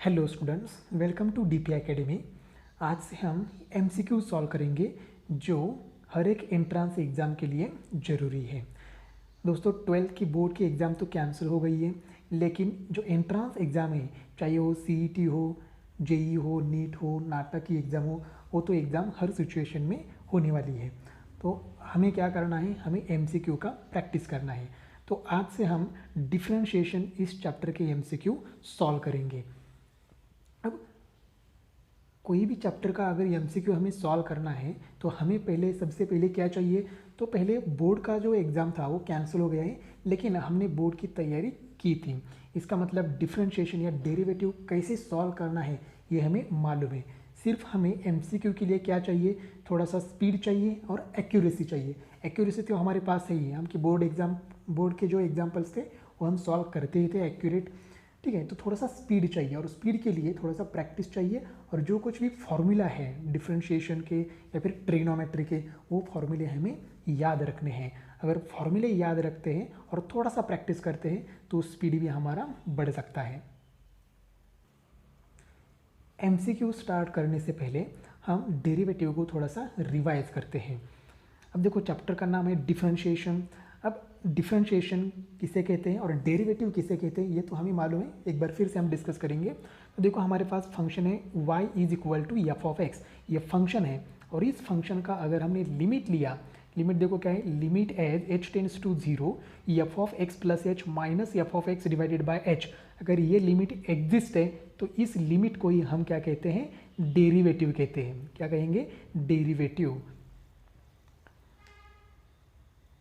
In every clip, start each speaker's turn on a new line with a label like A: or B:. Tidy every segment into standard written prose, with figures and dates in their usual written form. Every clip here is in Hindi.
A: Hello students, welcome to DP Academy. आज से हम एमसीक्यू सॉल्व करेंगे जो हर एक एंट्रेंस एग्ज़ाम के लिए ज़रूरी है। दोस्तों, 12th की बोर्ड की एग्ज़ाम तो कैंसिल हो गई है, लेकिन जो एंट्रेंस एग्ज़ाम है, चाहे वो सीईटी हो, जेई हो, नीट हो, नाटा की एग्ज़ाम हो, वो तो एग्ज़ाम हर सिचुएशन में होने वाली है। तो हमें क्या करना है, हमें एमसीक्यू का प्रैक्टिस करना है। तो आज से हम डिफरेंशिएशन इस चैप्टर के एमसीक्यू सॉल्व करेंगे। अब कोई भी चैप्टर का अगर एमसीक्यू हमें सॉल्व करना है तो हमें सबसे पहले क्या चाहिए, तो पहले बोर्ड का जो एग्ज़ाम था वो कैंसिल हो गया है, लेकिन हमने बोर्ड की तैयारी की थी। इसका मतलब डिफरेंशिएशन या डेरिवेटिव कैसे सॉल्व करना है ये हमें मालूम है। सिर्फ हमें एमसीक्यू के लिए क्या चाहिए, थोड़ा सा स्पीड चाहिए और एक्यूरेसी चाहिए। एक्यूरेसी तो हमारे पास है ही, हम कि बोर्ड के जो एग्जाम्पल्स थे वो हम सॉल्व करते ही थे एक्यूरेट। ठीक है, तो थोड़ा सा स्पीड चाहिए और स्पीड के लिए थोड़ा सा प्रैक्टिस चाहिए। और जो कुछ भी फॉर्मूला है डिफरेंशिएशन के या फिर ट्रिग्नोमेट्री के, वो फॉर्मूले हमें याद रखने हैं। अगर फॉर्मूले याद रखते हैं और थोड़ा सा प्रैक्टिस करते हैं तो स्पीड भी हमारा बढ़ सकता है। एमसीक्यू स्टार्ट करने से पहले हम डेरिवेटिव को थोड़ा सा रिवाइज करते हैं। अब देखो, चैप्टर का नाम है डिफरेंशिएशन। अब डिफरेंशिएशन किसे कहते हैं और डेरिवेटिव किसे कहते हैं ये तो हमें मालूम है, एक बार फिर से हम डिस्कस करेंगे। तो देखो, हमारे पास फंक्शन है y is equal to F of X, ये फंक्शन है। और इस फंक्शन का अगर हमने लिमिट लिया, लिमिट देखो क्या है, limit as h tends to 0 F of X plus H minus F of X divided by H, अगर ये लिमिट एग्जिस्ट है तो इस लिमिट को ही हम क्या कहते हैं, डेरिवेटिव कहते हैं। क्या कहेंगे, डेरिवेटिव।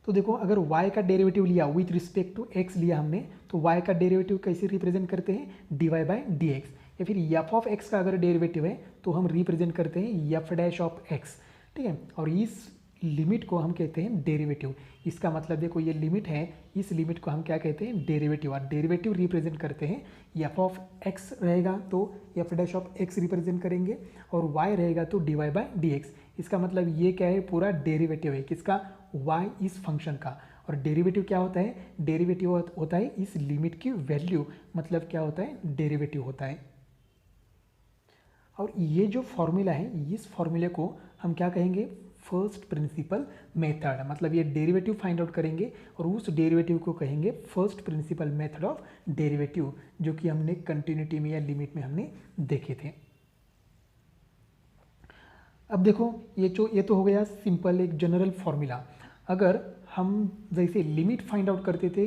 A: तो देखो, अगर y का डेरिवेटिव लिया विथ रिस्पेक्ट टू x लिया हमने, तो y का डेरिवेटिव कैसे रिप्रेजेंट करते हैं, dy बाई डी एक्स। या फिर f ऑफ x का अगर डेरिवेटिव है तो हम रिप्रेजेंट करते हैं f डैश ऑफ x। ठीक है, और इस लिमिट को हम कहते हैं डेरिवेटिव। इसका मतलब देखो, ये लिमिट है, इस लिमिट को हम क्या कहते हैं, डेरिवेटिव। और डेरिवेटिव रिप्रेजेंट करते हैं, f ऑफ x रहेगा तो f dash of x represent करेंगे, और y रहेगा तो dy बाई डी एक्स। इसका मतलब ये क्या है, पूरा डेरिवेटिव है किसका, y इस फंक्शन का। और डेरिवेटिव क्या होता है, डेरिवेटिव होता है इस लिमिट की वैल्यू, मतलब क्या होता है, डेरिवेटिव होता है। और ये जो फॉर्मूला है, इस फॉर्मूले को हम क्या कहेंगे, फर्स्ट प्रिंसिपल मेथड। मतलब ये डेरिवेटिव फाइंड आउट करेंगे और उस डेरिवेटिव को कहेंगे first principle method of derivative, जो कि हमने कंटिन्यूटी में या लिमिट में हमने देखे थे। अब देखो, ये तो हो गया सिंपल एक जनरल फॉर्मूला। अगर हम जैसे लिमिट फाइंड आउट करते थे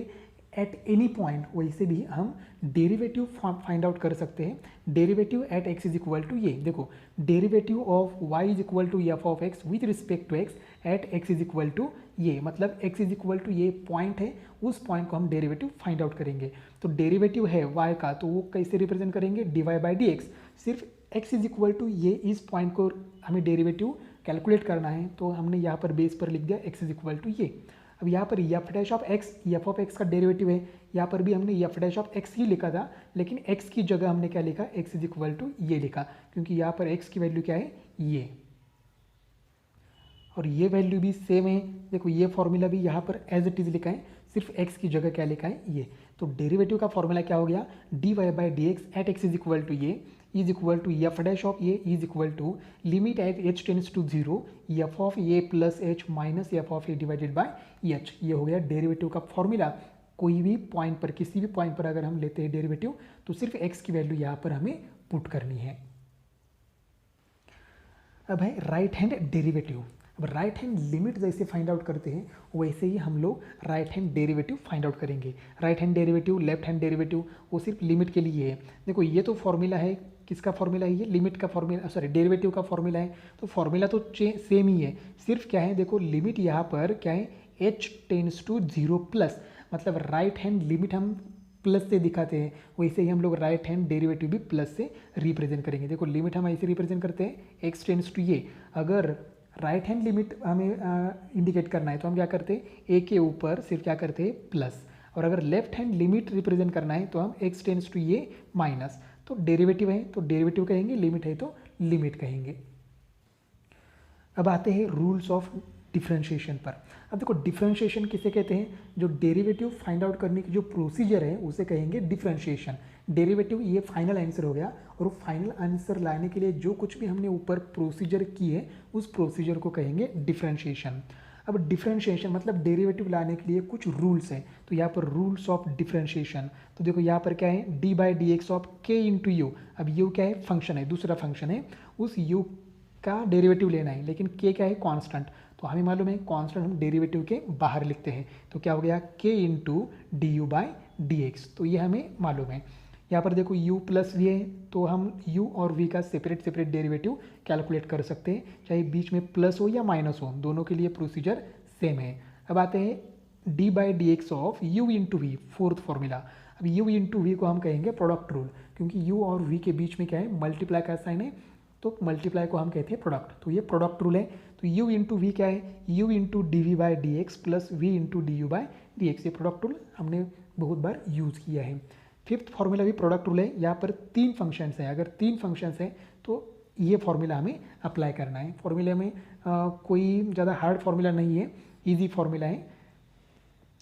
A: एट एनी पॉइंट, वैसे भी हम डेरिवेटिव फाइंड आउट कर सकते हैं। Derivative at x is equal to, ये देखो, derivative of Y is equal to F of X with respect to X at x is equal to ये, मतलब एक्स इज इक्वल टू ये पॉइंट है, उस पॉइंट को हम डेरिवेटिव फाइंड आउट करेंगे। तो डेरिवेटिव है वाई का, तो वो कैसे रिप्रेजेंट करेंगे, D Y by D x. सिर्फ x इज इक्वल टू ये, इस पॉइंट को हमें डेरिवेटिव कैलकुलेट करना है, तो हमने यहाँ पर बेस पर लिख दिया x इज इक्वल टू ये। अब यहाँ पर F dash of x, F of x का डेरिवेटिव है, यहाँ पर भी हमने एफ डैश ऑफ एक्स ही लिखा था, लेकिन x की जगह हमने क्या लिखा, x इज इक्वल टू ये लिखा, क्योंकि यहाँ पर x की वैल्यू क्या है, ये। और ये वैल्यू भी सेम है, देखो ये फॉर्मूला भी यहाँ पर एज इट इज लिखा है, सिर्फ x की जगह क्या लिखा है, ये। तो डेरिवेटिव का फॉर्मूला क्या हो गया, d Y by D x at x is equal to ये is equal to f dash of ये is equal to limit at h tends to 0 F of a plus H minus F of a divided by h. ये हो गया डेरिवेटिव का फॉर्मूला। कोई भी पॉइंट पर, किसी भी पॉइंट पर अगर हम लेते हैं डेरिवेटिव, तो सिर्फ एक्स की वैल्यू यहाँ पर हमें पुट करनी है। अब है राइट हैंड डेरिवेटिव। अब राइट हैंड लिमिट जैसे फाइंड आउट करते हैं, वैसे ही हम लोग right hand derivative find out करेंगे। Right hand derivative, left hand derivative, वो सिर्फ लिमिट के लिए है। देखो, ये तो फॉर्मूला है, किसका फॉर्मूला है, ये लिमिट का फॉर्मूला, सॉरी डेरिवेटिव का फॉर्मूला है। तो फॉर्मूला तो सेम ही है, सिर्फ क्या है, देखो लिमिट यहाँ पर क्या है, h टेंस टू 0 प्लस, मतलब राइट हैंड लिमिट हम प्लस से दिखाते हैं, वैसे ही हम लोग राइट हैंड डेरिवेटिव भी प्लस से रिप्रेजेंट करेंगे। देखो, लिमिट हम ऐसे रिप्रेजेंट करते हैं, x टेंस टू ये। अगर राइट हैंड लिमिट हमें इंडिकेट करना है तो हम क्या करते हैं, ए के ऊपर सिर्फ क्या करते हैं, प्लस। और अगर लेफ्ट हैंड लिमिट रिप्रेजेंट करना है तो हम x टेंस टू ये माइनस। तो डेरिवेटिव है तो डेरिवेटिव कहेंगे, लिमिट है तो लिमिट कहेंगे। अब आते हैं रूल्स ऑफ डिफरेंशिएशन पर। अब देखो डिफरेंशिएशन किसे कहते हैं, जो डेरिवेटिव फाइंड आउट करने की जो प्रोसीजर है उसे कहेंगे डिफरेंशिएशन। डेरिवेटिव ये फाइनल आंसर हो गया, और वो फाइनल आंसर लाने के लिए जो कुछ भी हमने ऊपर प्रोसीजर की है उस प्रोसीजर को कहेंगे डिफरेंशिएशन। अब डिफरेंशिएशन मतलब डेरिवेटिव लाने के लिए कुछ रूल्स हैं, तो यहाँ पर रूल्स ऑफ डिफरेंशिएशन। तो देखो यहाँ पर क्या है, D by D x of के इंटू यू। अब यू क्या है, फंक्शन है, दूसरा फंक्शन है, उस यू का डेरिवेटिव लेना है, लेकिन के क्या है, कांस्टेंट। तो हमें मालूम है कांस्टेंट हम डेरिवेटिव के बाहर लिखते हैं, तो क्या हो गया के into D U by D x, तो ये हमें मालूम है। यहाँ पर देखो u प्लस वी है, तो हम u और v का सेपरेट डेरिवेटिव कैलकुलेट कर सकते हैं, चाहे बीच में प्लस हो या माइनस हो, दोनों के लिए प्रोसीजर सेम है। अब आते हैं d by D x of u into V, fourth formula. अब u इंटू वी को हम कहेंगे प्रोडक्ट रूल, क्योंकि u और v के बीच में क्या है, मल्टीप्लाई का साइन है, तो मल्टीप्लाई को हम कहते हैं प्रोडक्ट, तो ये प्रोडक्ट रूल है। तो u इंटू वी क्या है, u into D V by D x plus V into D U by D X, ये प्रोडक्ट रूल हमने बहुत बार यूज़ किया है। फिफ्थ फॉर्मूला भी प्रोडक्ट रूल है, यहाँ पर 3 फंक्शंस हैं, अगर 3 फंक्शंस हैं तो ये फॉर्मूला हमें अप्लाई करना है। फॉर्मूले में कोई ज़्यादा हार्ड फॉर्मूला नहीं है, इजी फॉर्मूला है।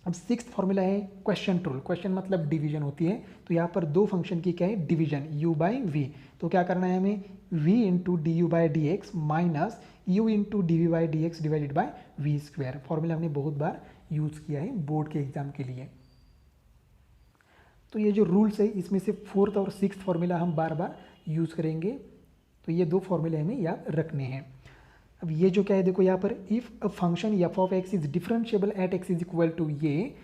A: अब सिक्स्थ फॉर्मूला है क्वेश्चन रूल, क्वेश्चन मतलब डिवीजन होती है, तो यहाँ पर 2 फंक्शन की क्या है, डिवीजन u बाई वी। तो क्या करना है हमें, v into D U by D x minus U into D V by D X divided by V square. Formula हमने बहुत बार यूज़ किया है बोर्ड के एग्जाम के लिए। तो ये जो रूल्स है इसमें से फोर्थ और सिक्स्थ फॉर्मूला हम बार बार यूज़ करेंगे, तो ये 2 फॉर्मूले हमें याद रखने हैं। अब ये जो क्या है, देखो यहाँ पर if a function f of x is differentiable at x is equal to ये,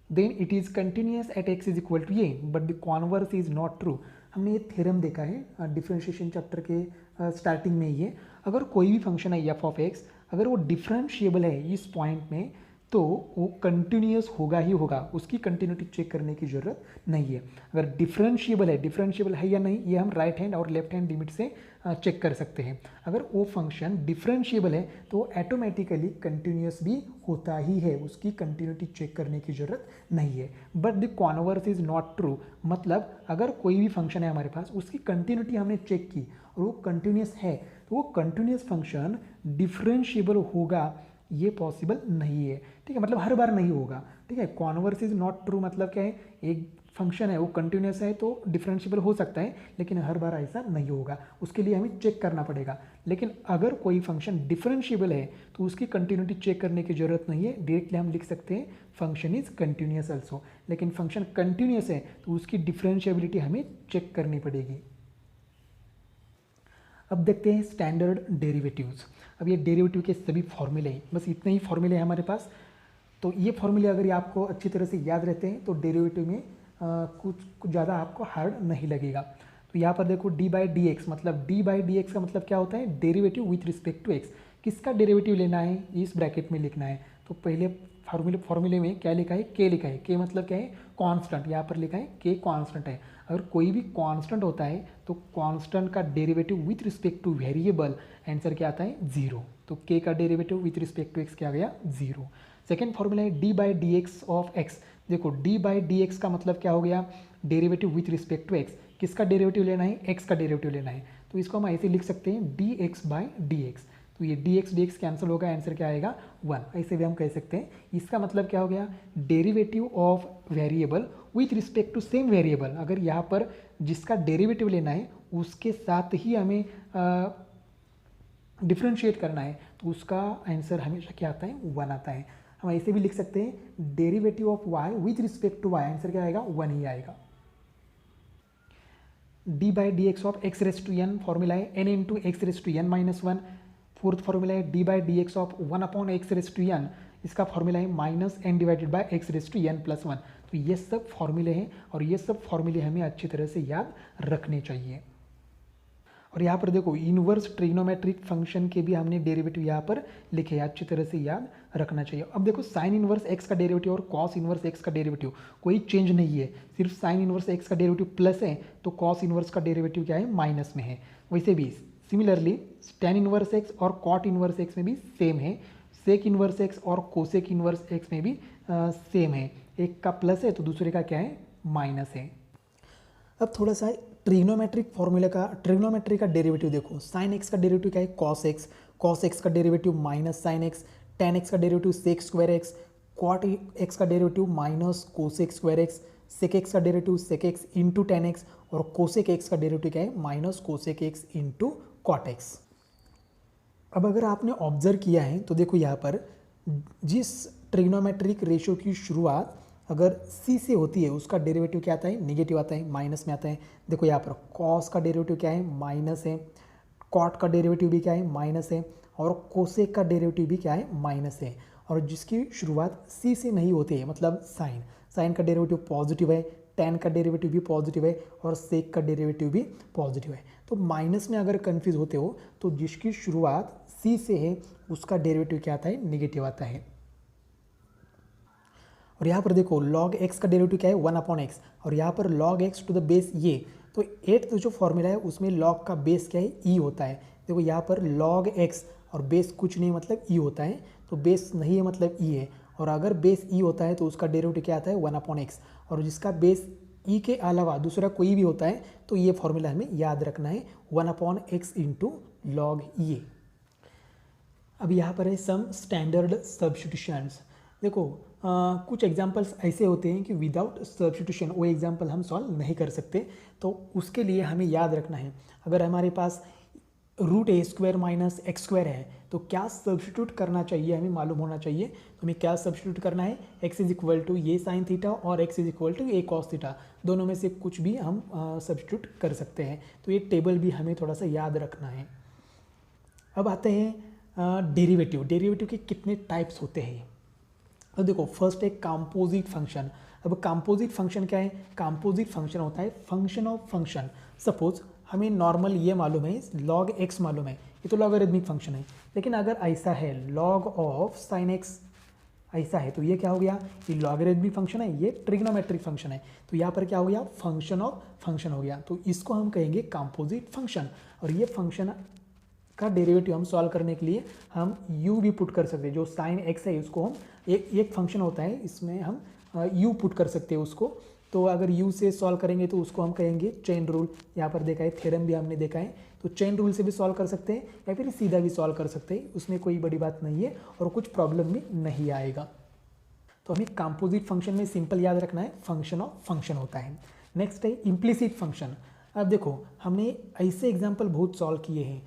A: then it is continuous at x is equal to ये, but the converse is not true. हमने ये थ्योरम देखा है डिफरेंशिएशन चैप्टर के स्टार्टिंग में। ये अगर कोई भी फंक्शन है एफ ऑफ एक्स, अगर वो डिफरेंशिएबल है इस पॉइंट में, तो वो कंटिन्यूस होगा ही होगा, उसकी कंटिन्यूटी चेक करने की जरूरत नहीं है। अगर डिफरेंशिएबल है या नहीं, ये हम राइट हैंड और लेफ्ट हैंड लिमिट से चेक कर सकते हैं। अगर वो फंक्शन डिफरेंशिएबल है तो ऑटोमेटिकली कंटिन्यूस भी होता ही है, उसकी कंटिन्यूटी चेक करने की जरूरत नहीं है। But the converse is not true, मतलब अगर कोई भी फंक्शन है हमारे पास, उसकी कंटिन्यूटी हमने चेक की और वो कंटिन्यूस है, तो वो कंटिन्यूस फंक्शन डिफरेंशिएबल होगा, ये पॉसिबल नहीं है। ठीक है, मतलब हर बार नहीं होगा। ठीक है, कॉन्वर्स इज नॉट ट्रू मतलब क्या है, एक फंक्शन है वो कंटिन्यूस है तो डिफरेंशिएबल हो सकता है, लेकिन हर बार ऐसा नहीं होगा, उसके लिए हमें चेक करना पड़ेगा। लेकिन अगर कोई फंक्शन डिफरेंशिएबल है तो उसकी कंटिन्यूटी चेक करने की जरूरत नहीं है, डायरेक्टली हम लिख सकते हैं फंक्शन इज कंटिन्यूस ऑल्सो। लेकिन फंक्शन कंटिन्यूस है तो उसकी डिफरेंशिएबिलिटी हमें चेक करनी पड़ेगी। अब देखते हैं स्टैंडर्ड डेरिवेटिव्स। अब ये डेरिवेटिव के सभी फॉर्मूले हैं, बस इतने ही फॉर्मूले हैं हमारे पास। तो ये फॉर्मूले अगर ये आपको अच्छी तरह से याद रहते हैं तो डेरिवेटिव में कुछ ज़्यादा आपको हार्ड नहीं लगेगा। तो यहाँ पर देखो डी बाई डी एक्स, मतलब डी बाई डी एक्स का मतलब क्या होता है, derivative with respect to X. किसका डेरिवेटिव लेना है, इस ब्रैकेट में लिखना है। तो पहले फॉर्मूले में क्या लिखा है, के लिखा है। के मतलब क्या है, कांस्टेंट, यहाँ पर लिखा है के कांस्टेंट है। अगर कोई भी कांस्टेंट होता है तो कांस्टेंट का derivative with respect to variable, answer क्या आता है, 0। तो के का derivative with respect to X क्या आ गया, 0। सेकेंड फॉर्मूला है D by D x of X. देखो डी बाई डी एक्स का मतलब क्या हो गया, derivative with respect to X. किसका डेरिवेटिव लेना है, एक्स का डेरिवेटिव लेना है। तो इसको हम ऐसे लिख सकते हैं D x by D x. तो ये डी एक्स कैंसिल होगा, आंसर क्या आएगा, 1। ऐसे भी हम कह सकते हैं। इसका मतलब क्या हो गया, derivative of variable with respect to same variable. अगर यहाँ पर जिसका डेरिवेटिव लेना है उसके साथ ही हमें डिफ्रेंशिएट करना है, तो उसका आंसर हमेशा क्या आता है, 1 आता है। हम ऐसे भी लिख सकते हैं derivative of y with respect to y, answer क्या आएगा, 1 ही आएगा। D by D x of x raise to n, formula है n into x raise to n minus 1। Fourth formula है D by D x of 1 upon x raise to n, इसका फॉर्मूला है minus n divided by x raise to n plus 1। तो ये सब फॉर्मूले हैं और ये सब फॉर्मूले हमें अच्छी तरह से याद रखने चाहिए। और यहाँ पर देखो इनवर्स ट्रिग्नोमेट्रिक फंक्शन के भी हमने डेरिवेटिव यहाँ पर लिखे हैं, अच्छी तरह से याद रखना चाहिए। अब देखो साइन इनवर्स एक्स का डेरिवेटिव और कॉस इनवर्स एक्स का डेरिवेटिव कोई चेंज नहीं है, सिर्फ साइन इनवर्स एक्स का डेरिवेटिव प्लस है तो कॉस इनवर्स का डेरिवेटिव क्या है, माइनस में है। वैसे भी सिमिलरली टेन इनवर्स एक्स और कॉट इनवर्स एक्स में भी सेम है, सेक इनवर्स एक्स और कोसेक इनवर्स एक्स में भी सेम है। एक का प्लस है तो दूसरे का क्या है, माइनस है। अब थोड़ा सा ट्रिग्नोमेट्रिक फॉर्मूले का, ट्रिग्नोमेट्री का डेरिवेटिव देखो। साइन एक्स का डेरिवेटिव क्या है, कॉस एक्स। कॉस एक्स का derivative minus sine X. tan x का derivative sec square X, cot x का derivative minus cosec square X, sec x का derivative sec x into tan X, और कोसेक x का डेरिवेटिव क्या है minus cosec x into cot X. अब अगर आपने ऑब्जर्व किया है तो देखो यहाँ पर जिस ट्रिग्नोमेट्रिक रेशियो की शुरुआत अगर c से होती है उसका डेरिवेटिव क्या आता है नेगेटिव आता है, माइनस में आता है। देखो यहाँ पर cos का डेरिवेटिव क्या है माइनस है, cot का डेरिवेटिव भी क्या है माइनस है, और कोसेक का डेरिवेटिव भी क्या है माइनस है। और जिसकी शुरुआत c से नहीं होती है मतलब साइन का डेरिवेटिव पॉजिटिव है, tan का डेरिवेटिव भी पॉजिटिव है, और सेक का डेरिवेटिव भी पॉजिटिव है। तो माइनस में अगर कंफ्यूज होते हो तो जिसकी शुरुआत c से है उसका डेरिवेटिव क्या आता है नेगेटिव आता है। और यहाँ पर देखो log x का डेरिवेटिव क्या है 1/x, और यहाँ पर log x to the base ये, तो 8th जो फॉर्मूला है उसमें log का बेस क्या है e होता है। देखो यहाँ पर log x और बेस कुछ नहीं मतलब e होता है, तो बेस नहीं है मतलब e है, और अगर बेस e होता है तो उसका डेरिवेटिव क्या आता है 1/x, और जिसका बेस e के अलावा दूसरा कोई भी होता है तो ये फॉर्मूला हमें याद रखना है 1/x इंटू लॉग e। अब यहाँ पर है सम स्टैंडर्ड सब्स्टिट्यूशंस। देखो कुछ एग्जांपल्स ऐसे होते हैं कि विदाउट सब्स्टिट्यूशन वो एग्जांपल हम सॉल्व नहीं कर सकते, तो उसके लिए हमें याद रखना है अगर हमारे पास √a² माइनस x² है तो क्या सब्स्टिट्यूट करना चाहिए हमें मालूम होना चाहिए। तो हमें क्या सब्स्टिट्यूट करना है, x इज इक्वल टू ये साइन थीटा और x is equal to A cos theta, दोनों में से कुछ भी हम सब्स्टिट्यूट कर सकते हैं। तो ये टेबल भी हमें थोड़ा सा याद रखना है। अब आते हैं डेरिवेटिव के कितने टाइप्स होते हैं। अब देखो फर्स्ट है कंपोजिट फंक्शन। अब कंपोजिट फंक्शन क्या है, कंपोजिट फंक्शन होता है फंक्शन ऑफ फंक्शन। सपोज हमें नॉर्मल ये मालूम है log x मालूम है, ये तो लॉगरिथमिक फंक्शन है, लेकिन अगर ऐसा है log ऑफ sin x ऐसा है तो ये क्या हो गया, ये लॉगरिथमिक फंक्शन है, ये ट्रिग्नोमेट्रिक फंक्शन है, तो यहाँ पर क्या हो गया फंक्शन ऑफ फंक्शन हो गया, तो इसको हम कहेंगे कंपोजिट फंक्शन। और ये फंक्शन का डेरिवेटिव हम सॉल्व करने के लिए हम u भी पुट कर सकते हैं, जो साइन x है उसको हम एक फंक्शन होता है इसमें हम u पुट कर सकते हैं उसको। तो अगर u से सॉल्व करेंगे तो उसको हम कहेंगे चेन रूल, यहाँ पर देखा है थ्योरम भी हमने देखा है, तो चेन रूल से भी सॉल्व कर सकते हैं या फिर सीधा भी सॉल्व कर सकते हैं, उसमें कोई बड़ी बात नहीं है और कुछ प्रॉब्लम भी नहीं आएगा। तो हमें कंपोजिट फंक्शन में सिंपल याद रखना है फंक्शन ऑफ फंक्शन होता है। नेक्स्ट है इम्प्लिसिट फंक्शन। अब देखो हमने ऐसे एग्जाम्पल बहुत सॉल्व किए हैं,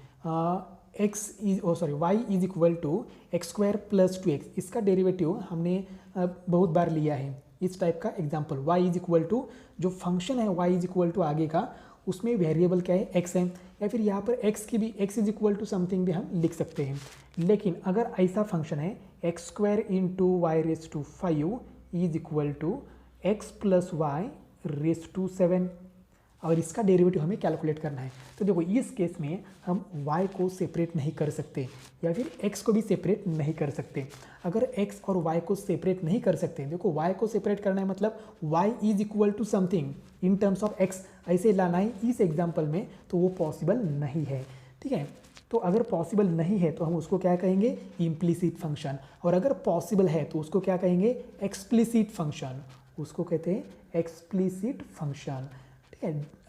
A: y is equal to x² plus 2x, इसका डेरिवेटिव हमने बहुत बार लिया है। इस टाइप का example y is equal to जो फंक्शन है y इज इक्वल टू आगे का उसमें वेरिएबल क्या है x है, या फिर यहाँ पर x की भी x is equal to something भी हम लिख सकते हैं। लेकिन अगर ऐसा फंक्शन है x² into Y raise to 5 is equal to x plus Y raise to 7, और इसका डेरिवेटिव हमें कैलकुलेट करना है। तो देखो इस केस में हम y को सेपरेट नहीं कर सकते या फिर x को भी सेपरेट नहीं कर सकते। अगर x और y को सेपरेट नहीं कर सकते, देखो y को सेपरेट करना है मतलब y is equal to something in terms of x ऐसे लाना है इस एग्जाम्पल में, तो वो पॉसिबल नहीं है। ठीक है, तो अगर पॉसिबल नहीं है तो हम उसको क्या कहेंगे इम्प्लिसिट फंक्शन, और अगर पॉसिबल है तो उसको क्या कहेंगे एक्सप्लिसिट फंक्शन, उसको कहते हैं एक्सप्लिसिट फंक्शन।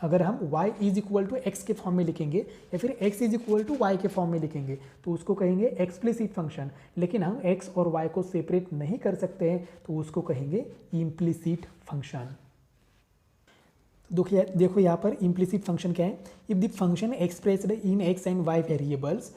A: अगर हम y is equal to X के फॉर्म में लिखेंगे या फिर x is equal to Y के फॉर्म में लिखेंगे तो उसको कहेंगे एक्सप्लिसिट फंक्शन, लेकिन हम x और y को सेपरेट नहीं कर सकते हैं तो उसको कहेंगे इम्प्लिसिट फंक्शन। देखो यहाँ पर इम्प्लिसिट फंक्शन क्या है, if the function expressed in x and y variables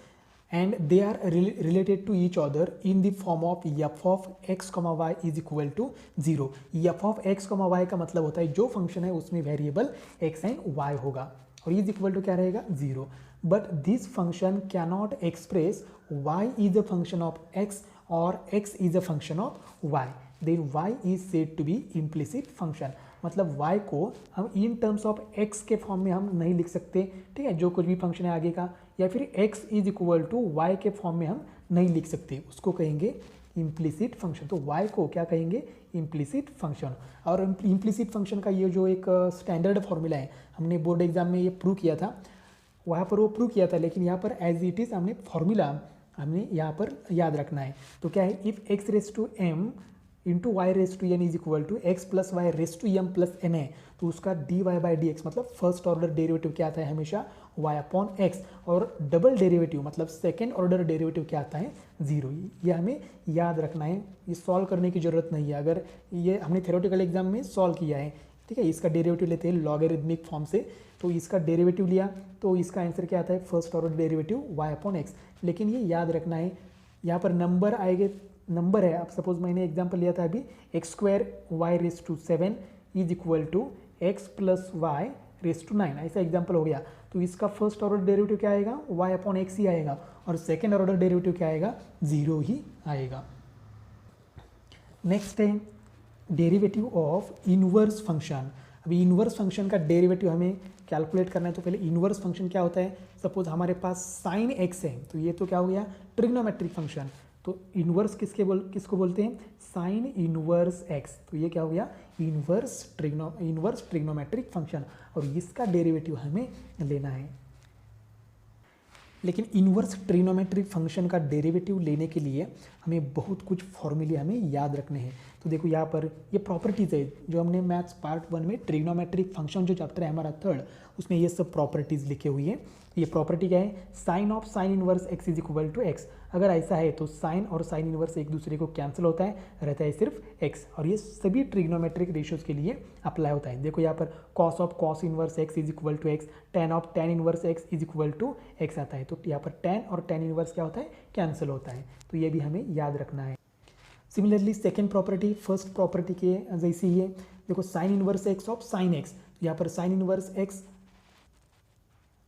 A: and they are related to each other in the form of f of x, y is equal to 0। f of x, y का मतलब होता है जो फंक्शन है उसमें वेरिएबल x एंड y होगा और इज इक्वल टू क्या रहेगा 0। But this function cannot express y is a function of x और x is a function of y, then y is said to be implicit function. मतलब y को हम इन टर्म्स ऑफ x के फॉर्म में हम नहीं लिख सकते, ठीक है, जो कुछ भी फंक्शन है आगे का, या फिर x is equal to Y के फॉर्म में हम नहीं लिख सकते, उसको कहेंगे इम्प्लिसिट फंक्शन। तो y को क्या कहेंगे इम्प्लिसिट फंक्शन। और इम्प्लिसिट फंक्शन का ये जो एक स्टैंडर्ड फॉर्मूला है हमने बोर्ड एग्जाम में ये प्रूव किया था, वहाँ पर वो प्रूव किया था, लेकिन यहाँ पर एज इट इज़ हमने फॉर्मूला हमने यहाँ पर याद रखना है। तो क्या है, if x raise to m into Y raise to N is equal to X plus Y raise to M plus N है, तो उसका D Y by D X मतलब फर्स्ट ऑर्डर डेरिवेटिव क्या आता है हमेशा y अपॉन एक्स, और डबल डेरिवेटिव मतलब सेकेंड ऑर्डर डेरिवेटिव क्या आता है 0। ये हमें याद रखना है, ये सॉल्व करने की जरूरत नहीं है। अगर ये हमने थ्योरेटिकल एग्जाम में सॉल्व किया है, ठीक है, इसका डेरिवेटिव लेते हैं लॉगरिथमिक फॉर्म से, तो इसका डेरिवेटिव लिया तो इसका आंसर क्या आता है first order derivative y upon x. लेकिन ये याद रखना है, यहाँ पर नंबर आएंगे, नंबर है, अब सपोज मैंने एग्जाम्पल लिया था अभी X square Y raise to 7 is equal to X plus Y raise to 9, ऐसा एग्जाम्पल हो गया। तो इसका फर्स्ट ऑर्डर डेरिवेटिव क्या आएगा y अपॉन एक्स ही आएगा, और सेकेंड ऑर्डर डेरिवेटिव क्या आएगा 0 ही आएगा। नेक्स्ट है डेरिवेटिव ऑफ इनवर्स फंक्शन। अभी इनवर्स फंक्शन का डेरिवेटिव हमें कैलकुलेट करना है, तो पहले इनवर्स फंक्शन क्या होता है, सपोज हमारे पास साइन एक्स है, तो ये तो क्या हो गया ट्रिग्नोमेट्रिक फंक्शन। तो इनवर्स किसको बोलते हैं साइन इनवर्स एक्स, तो ये क्या हो गया इनवर्स ट्रिग्नोमेट्रिक फंक्शन, और इसका डेरिवेटिव हमें लेना है। लेकिन इनवर्स ट्रिग्नोमेट्रिक फंक्शन का डेरिवेटिव लेने के लिए हमें बहुत कुछ फॉर्मूले हमें याद रखने हैं। तो देखो यहाँ पर ये प्रॉपर्टीज़ है जो हमने मैथ्स पार्ट 1 में ट्रिग्नोमेट्रिक फंक्शन जो चैप्टर है हमारा थर्ड, उसमें ये सब प्रॉपर्टीज़ लिखे हुई है। ये प्रॉपर्टी क्या है, sine of sine inverse x is equal to X. अगर ऐसा है तो साइन और साइन इनवर्स एक दूसरे को कैंसिल होता है, रहता है सिर्फ एक्स, और ये सभी ट्रिग्नोमेट्रिक रेशियोज के लिए अप्लाई होता है। देखो यहाँ पर cos of cos inverse x is equal to X, tan of tan inverse x is equal to X आता है, तो यहाँ पर टेन और टेन इनवर्स क्या होता है कैंसिल होता है, तो ये भी हमें याद रखना है। Similarly second property first property के जैसी ही है, देखो sine inverse X of sine X, यहाँ पर साइन इनवर्स एक्स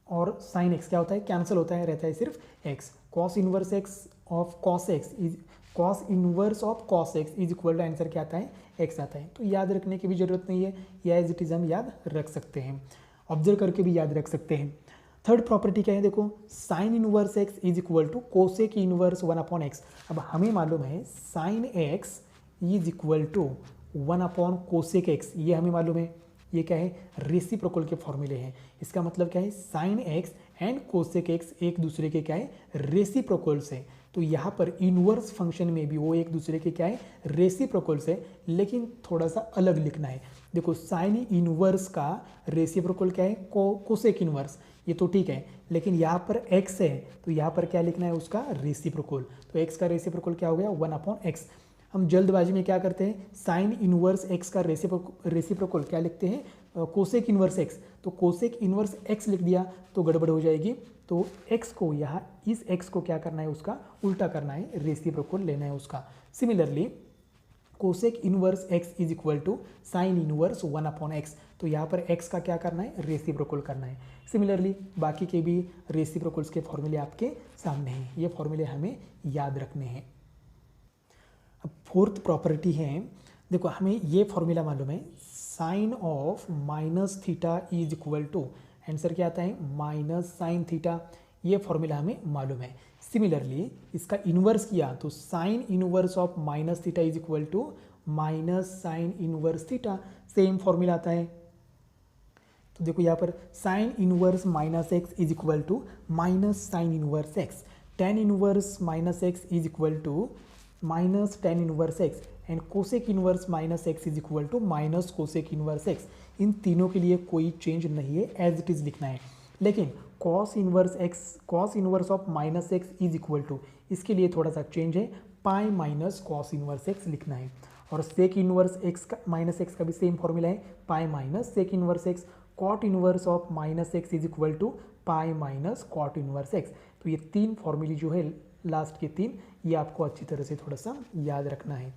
A: और साइन एक्स क्या होता है कैंसिल होता है, रहता है सिर्फ X. Cos inverse X of cos X is cos inverse of cos X is equal to answer क्या आता है एक्स आता है। तो याद रखने की भी जरूरत नहीं है, या एज इट इज हम याद रख सकते हैं, ऑब्जर्व करके भी याद रख सकते हैं। थर्ड प्रॉपर्टी क्या है, देखो sine inverse x is equal to cosec inverse 1 upon X. अब हमें मालूम है sine X is equal to 1 upon cosec X, ये हमें मालूम है, ये क्या है रेसिप्रोकल के फॉर्मूले हैं। इसका मतलब क्या है sine x and cosec x एक दूसरे के क्या है रेसिप्रोकल्स है, तो यहाँ पर इनवर्स फंक्शन में भी वो एक दूसरे के क्या है रेसिप्रोकल्स है, लेकिन थोड़ा सा अलग लिखना है। देखो साइन इनवर्स का रेसिप्रोकल क्या है कोसेक इनवर्स, ये तो ठीक है, लेकिन यहाँ पर x है तो यहाँ पर क्या लिखना है उसका रेसिप्रोकल, तो x का रेसिप्रोकल क्या हो गया 1 अपॉन एक्स। हम जल्दबाजी में क्या करते हैं साइन इनवर्स x का रेसिप्रोकल क्या लिखते हैं कोसेक इनवर्स x, तो कोसेक इनवर्स x लिख दिया तो गड़बड़ हो जाएगी, तो x को यहाँ इस x को क्या करना है उसका उल्टा करना है, रेसिप्रोकल लेना है उसका। Similarly cosec inverse x is equal to sine inverse 1 upon X, तो यहाँ पर x का क्या करना है रेसिप्रोकल करना है। सिमिलरली बाकी के भी रेसिप्रोकल्स के फॉर्मूले आपके सामने हैं, ये फॉर्मूले हमें याद रखने हैं। अब फोर्थ प्रॉपर्टी है, देखो हमें ये फॉर्मूला मालूम है sine of minus theta is equal to answer क्या आता है माइनस साइन थीटा, ये फॉर्मूला हमें मालूम है। सिमिलरली इसका इन्वर्स किया तो sine inverse of minus theta is equal to minus sine inverse theta, same formula आता है। तो देखो यहाँ पर sine inverse minus x is equal to minus sine inverse x, tan inverse minus x is equal to minus tan inverse x, and cosec inverse minus x is equal to minus cosec inverse x. इन तीनों के लिए कोई चेंज नहीं है, एज इट इज लिखना है, लेकिन cos inverse x cos inverse of minus x is equal to, इसके लिए थोड़ा सा चेंज है, pi minus cos inverse x लिखना है। और सेक इनवर्स एक्स का माइनस एक्स का भी सेम फॉर्मूला है, pi minus sec inverse x, cot inverse of minus x is equal to pi minus cot inverse x. तो ये तीन फॉर्मूले जो है लास्ट के तीन, ये आपको अच्छी तरह से थोड़ा सा याद रखना है।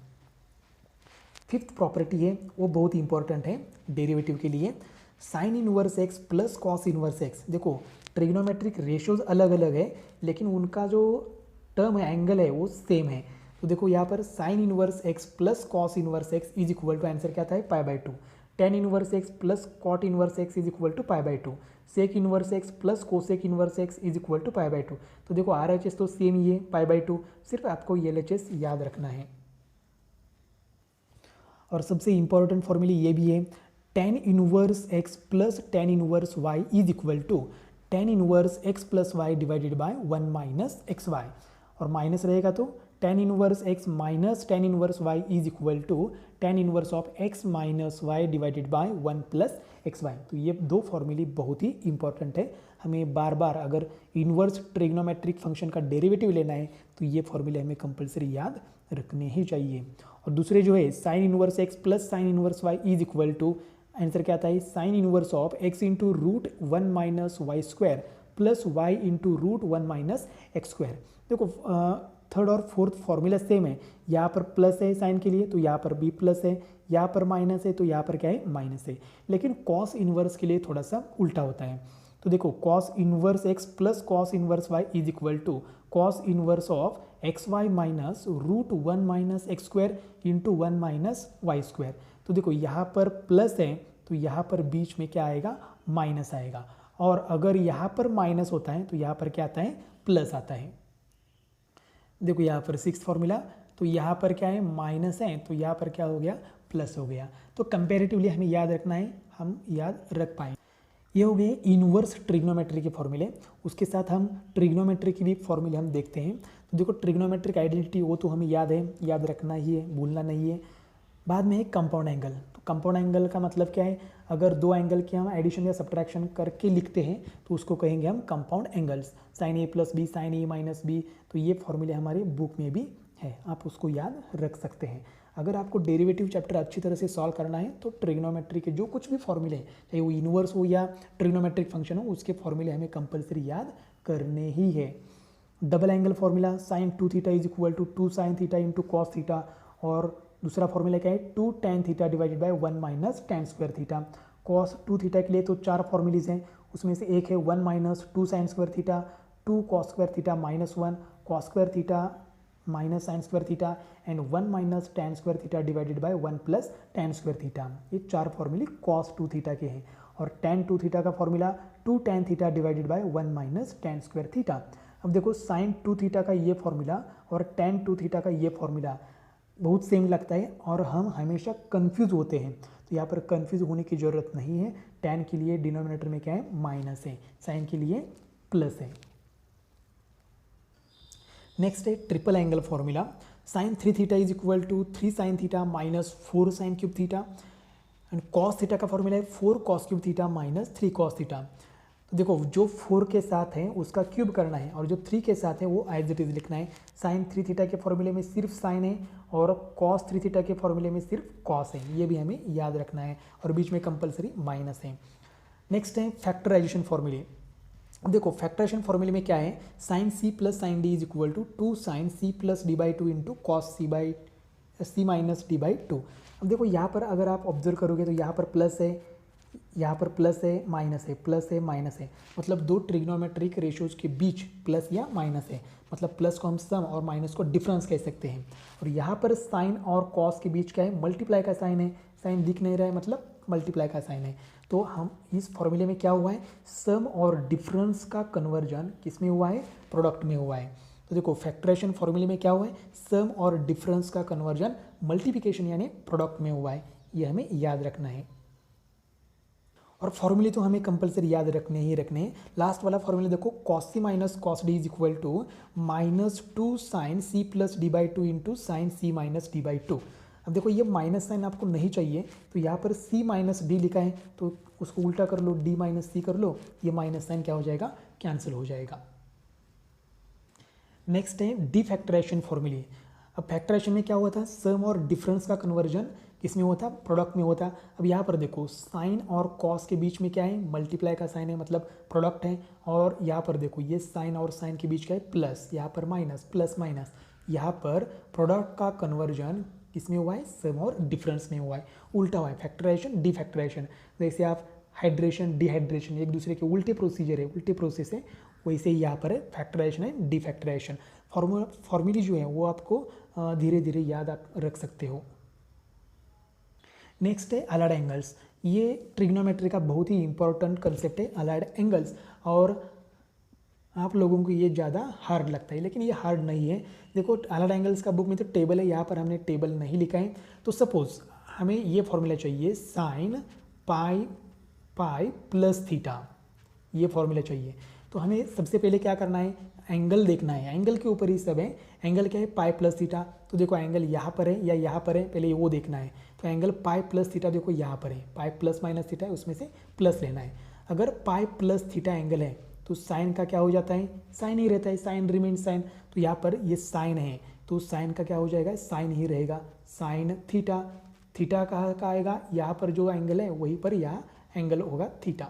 A: फिफ्थ प्रॉपर्टी है वो बहुत इंपॉर्टेंट है डेरिवेटिव के लिए, sign inverse x plus cos inverse x. देखो ट्रिग्नोमेट्रिक रेशियोज अलग अलग है, लेकिन उनका जो टर्म है एंगल है वो सेम है। तो देखो यहाँ पर sine inverse x plus cos inverse x is equal to answer क्या आता है pi by two, tan inverse x plus cot inverse x is equal to pi by two, sec inverse x plus cosec inverse x is equal to pi by two. तो देखो RHS तो सेम ही है पाई बाई टू, सिर्फ आपको LHS याद रखना है। और सबसे इंपॉर्टेंट फॉर्मूले ये भी है, tan inverse x plus tan inverse y is equal to tan inverse x plus y divided by 1 minus x y, और माइनस रहेगा तो tan inverse x minus tan inverse y is equal to tan inverse of x minus y divided by 1 plus x y. तो ये दो फॉर्मूले बहुत ही इंपॉर्टेंट है, हमें बार बार अगर इनवर्स ट्रिग्नोमेट्रिक फंक्शन का डेरिवेटिव लेना है तो ये फॉर्मूले हमें कंपलसरी याद रखने ही चाहिए। और दूसरे जो है sine inverse x plus sine inverse y is equal to, answer क्या आता है, sine inverse of x into root 1 minus y square plus y into root 1 minus x square. देखो थर्ड और फोर्थ फॉर्मूला सेम है, यहाँ पर प्लस है साइन के लिए तो यहाँ पर भी प्लस है, यहाँ पर माइनस है तो यहाँ पर क्या है माइनस है, लेकिन कॉस इनवर्स के लिए थोड़ा सा उल्टा होता है। तो देखो cos inverse x plus cos inverse y is equal to cos inverse of x y minus root 1 minus x square into 1 minus y square. तो देखो यहाँ पर प्लस है तो यहाँ पर बीच में क्या आएगा, माइनस आएगा, और अगर यहाँ पर माइनस होता है तो यहाँ पर क्या आता है, प्लस आता है। देखो यहाँ पर सिक्स फॉर्मूला, तो यहाँ पर क्या है माइनस है तो यहाँ पर क्या हो गया, प्लस हो गया। तो कंपैरेटिवली हमें याद रखना है, हम याद रख पाएंगे। ये हो गए इनवर्स ट्रिग्नोमेट्री के फॉर्मूले। उसके साथ हम ट्रिग्नोमेट्री की भी फॉर्मूले हम देखते हैं। तो देखो ट्रिग्नोमेट्रिक आइडेंटिटी वो तो हमें याद है, याद रखना ही है, भूलना नहीं है। बाद में है कंपाउंड एंगल। तो कंपाउंड एंगल का मतलब क्या है, अगर दो एंगल की हम एडिशन या सब्ट्रैक्शन करके लिखते हैं तो उसको कहेंगे हम कंपाउंड एंगल्स, साइन ए प्लस बी, साइन ए माइनस बी। तो ये फॉर्मूले हमारे बुक में भी है, आप उसको याद रख सकते हैं। अगर आपको डेरिवेटिव चैप्टर अच्छी तरह से सॉल्व करना है तो ट्रिग्नोमेट्री के जो कुछ भी फॉर्मूले हैं, चाहे वो इनवर्स हो या ट्रिग्नोमेट्रिक फंक्शन हो, उसके फॉर्मूले हमें कंपलसरी याद करने ही है। Double angle formula sine 2 theta is equal to 2 sine theta into cos theta, और दूसरा फॉर्मूला क्या है 2 tan theta divided by 1 minus tan square theta. Cos 2 theta के लिए तो चार फॉर्मूलीज हैं, उसमें से एक है 1 minus 2 sine square theta, 2 cos square theta minus 1 cos square theta minus sign square theta and 1 minus tan square theta divided by 1 plus tan square theta. ये चार फॉर्मूले कॉस 2 थीटा के हैं। और tan 2 थीटा का formula 2 tan theta divided by 1 minus tan square theta. अब देखो साइन 2 थीटा का ये फॉर्मूला और tan 2 थीटा का ये फॉर्मूला बहुत सेम लगता है और हम हमेशा कंफ्यूज होते हैं, तो यहाँ पर कंफ्यूज होने की ज़रूरत नहीं है। tan के लिए डिनोमिनेटर में क्या है, माइनस है, साइन के लिए प्लस है। नेक्स्ट है triple angle formula, sine 3 theta is equal to 3 sine theta minus 4 sine cube theta, and cos theta का फॉर्मूला है 4 cos cube theta minus 3 cos theta. तो देखो जो 4 के साथ है उसका क्यूब करना है और जो 3 के साथ है वो एज इट इज लिखना है। साइन 3 थीटा के फॉर्मूले में सिर्फ साइन है और कॉस 3 थीटा के फॉर्मूले में सिर्फ कॉस है, ये भी हमें याद रखना है, और बीच में कंपलसरी माइनस है। नेक्स्ट है फैक्टराइजेशन फॉर्मूले। देखो फैक्टराइजेशन फॉर्मूले में क्या है, sine C plus sine D is equal to 2 sine C plus D by 2 into cos C minus D by 2। अब देखो यहाँ पर अगर आप ऑब्जर्व करोगे तो यहाँ पर प्लस है, यहाँ पर प्लस है माइनस है, प्लस है माइनस है, मतलब दो ट्रिग्नोमेट्रिक रेशियोज के बीच प्लस या माइनस है, मतलब प्लस को हम सम और माइनस को डिफरेंस कह सकते हैं। और यहाँ पर साइन और कॉस के बीच क्या है, मल्टीप्लाई का साइन है, साइन दिख नहीं रहा है मतलब मल्टीप्लाई का साइन है। तो हम इस फॉर्मूले में क्या हुआ है, सम और डिफरेंस का कन्वर्जन किस में हुआ है, प्रोडक्ट में हुआ है। तो देखो फैक्टराइजेशन फॉर्मूले में क्या हुआ है, सम और डिफरेंस का कन्वर्जन मल्टीप्लिकेशन यानी प्रोडक्ट में हुआ है, ये हमें याद रखना है। और फॉर्मूले तो हमें कंपलसरी याद रखने ही रखने हैं। लास्ट वाला फॉर्मूला देखो, cos C minus cos D is equal to minus 2 sine C plus D by 2 into sine C minus D by 2। अब देखो ये माइनस साइन आपको नहीं चाहिए, तो यहाँ पर सी माइनस डी लिखा है तो उसको उल्टा कर लो, डी माइनस सी कर लो, ये माइनस साइन क्या हो जाएगा, कैंसिल हो जाएगा। नेक्स्ट है डी फैक्टराइजेशन फॉर्मूले। अब फैक्टराइजेशन में क्या हुआ था, सम और डिफरेंस का कन्वर्जन किसमें होता, प्रोडक्ट में होता। अब यहाँ पर देखो साइन और कॉस के बीच में क्या है, मल्टीप्लाई का साइन है मतलब प्रोडक्ट है, और यहाँ पर देखो ये साइन और साइन के बीच क्या है, प्लस, यहाँ पर माइनस, प्लस माइनस, यहाँ पर प्रोडक्ट का कन्वर्जन किसमें हुआ है, सम और डिफरेंस में हुआ है, उल्टा हुआ है, फैक्टराइजेशन डी फैक्टराइजेशन। जैसे आप हाइड्रेशन डिहाइड्रेशन एक दूसरे के उल्टे प्रोसीजर है, उल्टे प्रोसेस है, वैसे ही यहाँ पर है फैक्टराइजेशन है डी फैक्टराइजेशन। फॉर्मूले जो है वो आपको धीरे धीरे याद आप रख सकते हो। नेक्स्ट है अलाइड एंगल्स। ये ट्रिग्नोमेट्री का बहुत ही इंपॉर्टेंट कंसेप्ट है अलाइड एंगल्स, और आप लोगों को ये ज़्यादा हार्ड लगता है लेकिन ये हार्ड नहीं है। देखो अलाइड एंगल्स का बुक में तो टेबल है, यहाँ पर हमने टेबल नहीं लिखा है। तो सपोज हमें ये फॉर्मूला चाहिए, साइन पाई पाई प्लस थीटा, ये फॉर्मूला चाहिए। तो हमें सबसे पहले क्या करना है, एंगल देखना है, एंगल के ऊपर ही सब है। एंगल क्या है पाई प्लस थीटा। तो देखो एंगल यहाँ पर है या यहाँ पर है, पहले वो देखना है। तो एंगल पाई प्लस थीटा देखो यहाँ पर है, पाई प्लस माइनस थीटा है, उसमें से प्लस लेना है। अगर पाई प्लस थीटा एंगल है तो साइन का क्या हो जाता है, साइन ही रहता है, साइन रिमेन साइन। तो यहाँ पर ये साइन है तो साइन का क्या हो जाएगा, साइन ही रहेगा, साइन थीटा। थीटा कहाँ का आएगा, यहाँ पर जो एंगल है वहीं पर यहाँ एंगल होगा थीटा।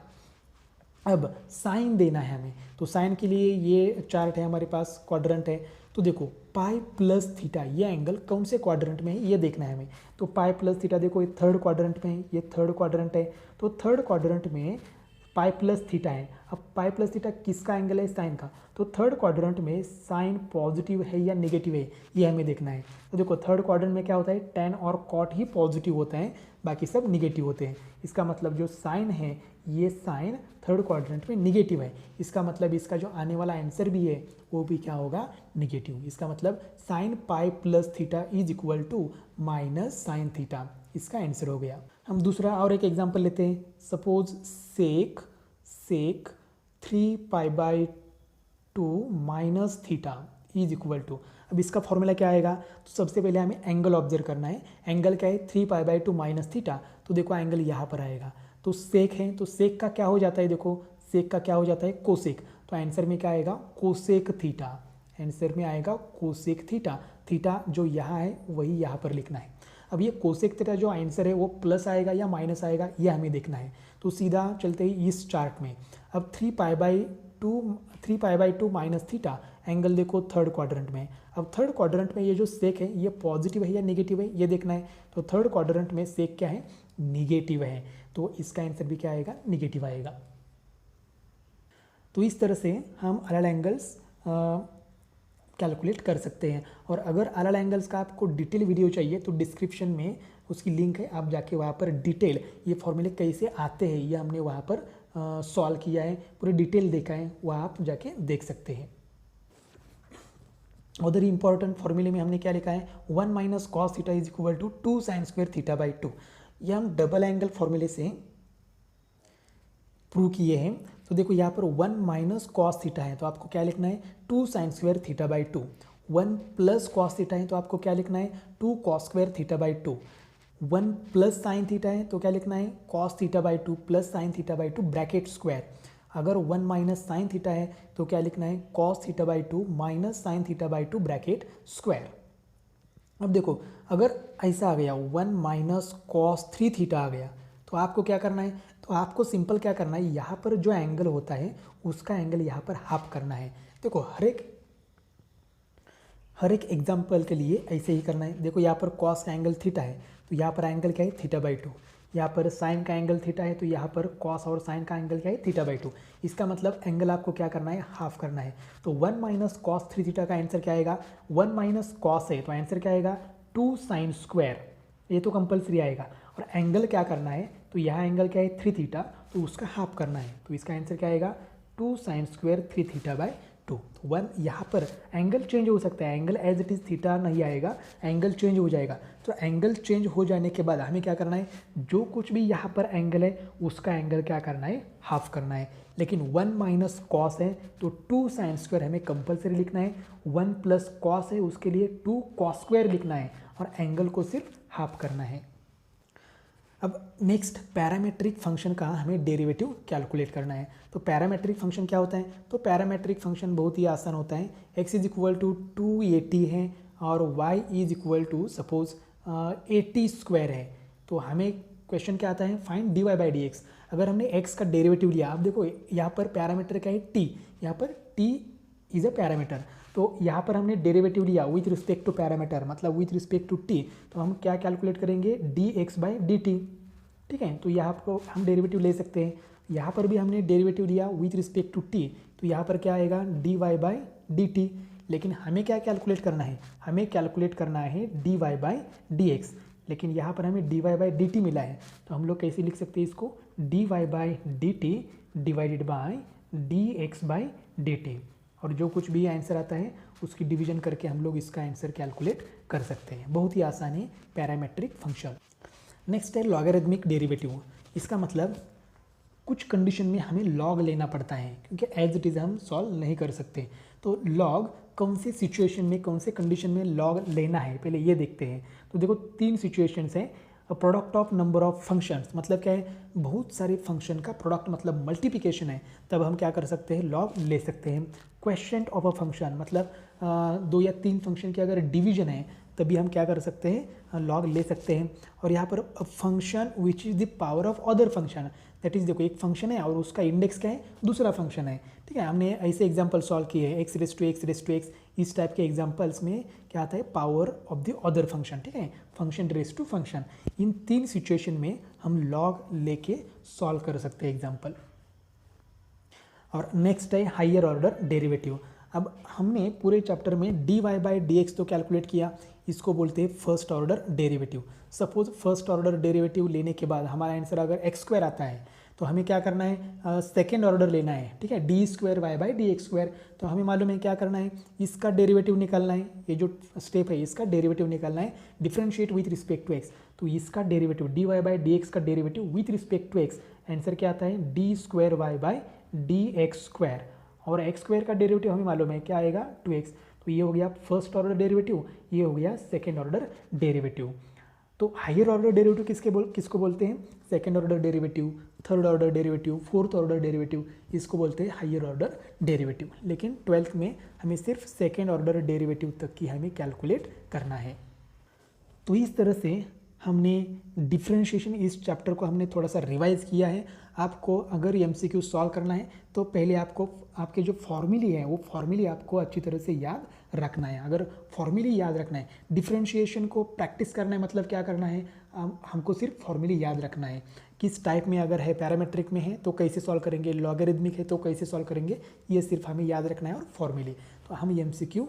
A: अब साइन देना है हमें, तो साइन के लिए ये चार्ट है हमारे पास, क्वाड्रेंट है। तो देखो पाई प्लस थीटा ये एंगल कौन से क्वाड्रेंट में है ये देखना है हमें। तो पाई प्लस थीटा देखो ये थर्ड क्वाड्रेंट में है, ये थर्ड क्वाड्रेंट है। तो थर्ड क्वाड्रेंट में पाई प्लस थीटा है। अब पाई प्लस थीटा किसका एंगल है, साइन का। तो थर्ड क्वाड्रेंट में साइन पॉजिटिव है या नेगेटिव है ये हमें देखना है। तो देखो थर्ड क्वाड्रेंट में क्या होता है, टेन और कॉट ही पॉजिटिव होते हैं, बाकी सब निगेटिव होते हैं। इसका मतलब जो साइन है ये साइन थर्ड क्वाड्रेंट में निगेटिव है। इसका मतलब इसका जो आने वाला आंसर भी है वो भी क्या होगा, निगेटिव। इसका मतलब sine pi plus theta is equal to minus sine theta, इसका आंसर हो गया। हम दूसरा और एक एग्जांपल लेते हैं। Suppose sec 3π/2 minus theta is equal to. अब इसका फॉर्मूला क्या आएगा, तो सबसे पहले हमें एंगल ऑब्जर्व करना है। एंगल क्या है, 3π/2 माइनस थीटा। तो देखो एंगल यहाँ पर आएगा। तो सेक है तो सेक का क्या हो जाता है, देखो सेक का क्या हो जाता है, कोसेक। तो आंसर में क्या आएगा, कोसेक थीटा। आंसर में आएगा कोसेक थीटा। थीटा जो यहाँ है वही यहाँ पर लिखना है। अब ये कोसेक थीटा जो आंसर है वो प्लस आएगा या माइनस आएगा ये हमें देखना है। तो सीधा चलते ही इस चार्ट में। अब 3π/2 माइनस थीटा एंगल देखो थर्ड क्वाड्रेंट में। अब थर्ड क्वाड्रेंट में ये जो सेक है ये पॉजिटिव है या नेगेटिव है ये देखना है। तो थर्ड क्वाड्रेंट में सेक क्या है, निगेटिव है। तो इसका आंसर भी क्या आएगा, निगेटिव आएगा। तो इस तरह से हम अलग एंगल्स कैलकुलेट कर सकते हैं। और अगर अलग एंगल्स का आपको डिटेल वीडियो चाहिए तो डिस्क्रिप्शन में उसकी लिंक है, आप जाके वहाँ पर डिटेल ये फॉर्मूले कैसे आते हैं ये हमने वहाँ पर सॉल्व किया है, पूरे डिटेल देखा है, वहाँ आप जाके देख सकते हैं। उधर इंपॉर्टेंट फॉर्मूले में हमने क्या लिखा है, 1 minus cos theta is equal to 2 sine square theta by 2। ये हम डबल एंगल फॉर्मूले से प्रूव किए हैं। तो देखो यहाँ पर 1 माइनस कॉस थीटा है तो आपको क्या लिखना है, 2 sine square theta by 2। 1 plus cos theta है तो आपको क्या लिखना है, 2 cos square theta by 2। 1 plus sine theta है तो क्या लिखना है, cos theta by 2 plus sine theta by 2 bracket square. अगर 1 माइनस साइन थीटा है तो क्या लिखना है, cos theta by 2 minus sine theta by 2 bracket square. अब देखो अगर ऐसा आ गया 1 माइनस कॉस 3 थीटा आ गया तो आपको क्या करना है, तो आपको सिंपल क्या करना है, यहाँ पर जो एंगल होता है उसका एंगल यहाँ पर हाफ करना है। देखो हर एक एग्जाम्पल के लिए ऐसे ही करना है। देखो यहाँ पर कॉस का एंगल थीटा है तो यहाँ पर एंगल क्या है, थीटा बाई 2। यहाँ पर साइन का एंगल थीटा है तो यहाँ पर कॉस और साइन का एंगल क्या है, थीटा बाई 2। इसका मतलब एंगल आपको क्या करना है, हाफ करना है। तो 1 माइनस कॉस 3 थीटा का आंसर क्या आएगा, 1 माइनस कॉस है तो आंसर क्या आएगा, 2 साइन स्क्वायर। ये तो कंपलसरी आएगा। और एंगल क्या करना है, तो यहाँ एंगल क्या है 3 थीटा तो उसका हाफ करना है। तो इसका आंसर क्या आएगा, 2 साइन स्क्वायर 3 थीटा बाई 2। 1 यहाँ पर एंगल चेंज हो सकता है, angle as it is theta नहीं आएगा, एंगल चेंज हो जाएगा। तो एंगल चेंज हो जाने के बाद हमें क्या करना है, जो कुछ भी यहाँ पर एंगल है उसका एंगल क्या करना है, हाफ करना है। लेकिन 1 माइनस कॉस है तो 2 साइन स्क्वायर हमें कंपलसरी लिखना है। 1 प्लस कॉस है उसके लिए 2 कॉस स्क्वायर लिखना है और एंगल को सिर्फ हाफ करना है। अब नेक्स्ट पैरामेट्रिक फंक्शन का हमें डेरिवेटिव कैलकुलेट करना है। तो पैरामेट्रिक फंक्शन क्या होता है, तो पैरामेट्रिक फंक्शन बहुत ही आसान होता है। x इज इक्वल टू 280 है और y is equal to suppose 80 square है। तो हमें क्वेश्चन क्या आता है, find dy by D x. अगर हमने x का डेरिवेटिव लिया, आप देखो यहाँ पर पैरामीटर क्या है, t, यहाँ पर t इज अ पैरामीटर। तो यहाँ पर हमने डेरिवेटिव लिया विथ रिस्पेक्ट टू पैरामीटर, मतलब विथ रिस्पेक्ट टू t। तो हम क्या कैलकुलेट करेंगे, dx बाई dt। ठीक है, तो यहाँ पर हम डेरिवेटिव ले सकते हैं। यहाँ पर भी हमने डेरिवेटिव लिया विथ रिस्पेक्ट टू t, तो यहाँ पर क्या आएगा, dy बाई dt। लेकिन हमें क्या कैलकुलेट करना है, हमें कैलकुलेट करना है dy बाई dx। लेकिन यहाँ पर हमें dy बाई dt मिला है तो हम लोग कैसे लिख सकते हैं इसको, dy by dt divided by dx by dt। और जो कुछ भी आंसर आता है उसकी डिवीजन करके हम लोग इसका आंसर कैलकुलेट कर सकते हैं। बहुत ही आसान है पैरामेट्रिक फंक्शन। नेक्स्ट है लॉगरिथमिक डेरिवेटिव। इसका मतलब कुछ कंडीशन में हमें लॉग लेना पड़ता है, क्योंकि एज इट इज़ हम सॉल्व नहीं कर सकते। तो लॉग कौन से सिचुएशन में, कौन से कंडीशन में लॉग लेना है, पहले ये देखते हैं। तो देखो 3 सिचुएशंस हैं। Product of number of functions मतलब क्या है, बहुत सारे फंक्शन का प्रोडक्ट मतलब मल्टीप्लिकेशन है, तब हम क्या कर सकते हैं, लॉग ले सकते हैं। क्वेश्चन ऑफ अ फंक्शन मतलब 2 या 3 फंक्शन की अगर डिवीजन है तभी हम क्या कर सकते हैं, लॉग ले सकते हैं। और यहाँ पर function which is the power of other function, that is देखो एक फंक्शन है और उसका इंडेक्स क्या है, दूसरा फंक्शन है। ठीक है, हमने ऐसे एग्जांपल सॉल्व किए हैं, एक्स रेस टू एक्स, इस टाइप के एग्जांपल्स में क्या आता है, power of the other function. ठीक है, फंक्शन रेस टू फंक्शन, इन 3 सिचुएशन में हम लॉग लेके सॉल्व कर सकते हैं एग्जाम्पल। और नेक्स्ट है हायर ऑर्डर डेरिवेटिव। अब हमने पूरे चैप्टर में dy बाई डी एक्स तो कैलकुलेट किया, इसको बोलते हैं first order derivative. Suppose first order derivative लेने के बाद हमारा आंसर अगर एक्स स्क्वायर आता है तो हमें क्या करना है, सेकेंड ऑर्डर लेना है। ठीक है, d square y by D x square, तो हमें मालूम है क्या करना है, इसका डेरिवेटिव निकालना है। ये जो स्टेप है इसका डेरिवेटिव निकालना है, differentiate with respect to x. तो इसका derivative d Y by D x का derivative with respect to x, answer क्या आता है, d square y by D x square. और एक्स स्क्वायर का डेरिवेटिव हमें मालूम है क्या आएगा, 2x। तो ये हो गया फर्स्ट ऑर्डर डेरिवेटिव, ये हो गया सेकेंड ऑर्डर डेरिवेटिव। तो हायर ऑर्डर डेरिवेटिव किसको बोलते हैं, second order derivative, third order derivative, fourth order derivative, इसको बोलते हैं हायर ऑर्डर डेरिवेटिव। लेकिन 12th में हमें सिर्फ सेकेंड ऑर्डर डेरिवेटिव तक की हमें कैलकुलेट करना है। तो इस तरह से हमने डिफरेंशिएशन, इस चैप्टर को हमने थोड़ा सा रिवाइज किया है। आपको अगर एमसीक्यू सॉल्व करना है तो पहले आपको आपके जो फॉर्मूले हैं वो फॉर्मूले आपको अच्छी तरह से याद रखना है। अगर फॉर्मूले याद रखना है, डिफरेंशिएशन को प्रैक्टिस करना है, मतलब क्या करना है, हमको सिर्फ फॉर्मूले याद रखना है। किस टाइप में अगर है, पैरामेट्रिक में है तो कैसे सॉल्व करेंगे, लॉगरिदमिक है तो कैसे सॉल्व करेंगे, ये सिर्फ हमें याद रखना है। और फॉर्मूले, तो हम एमसीक्यू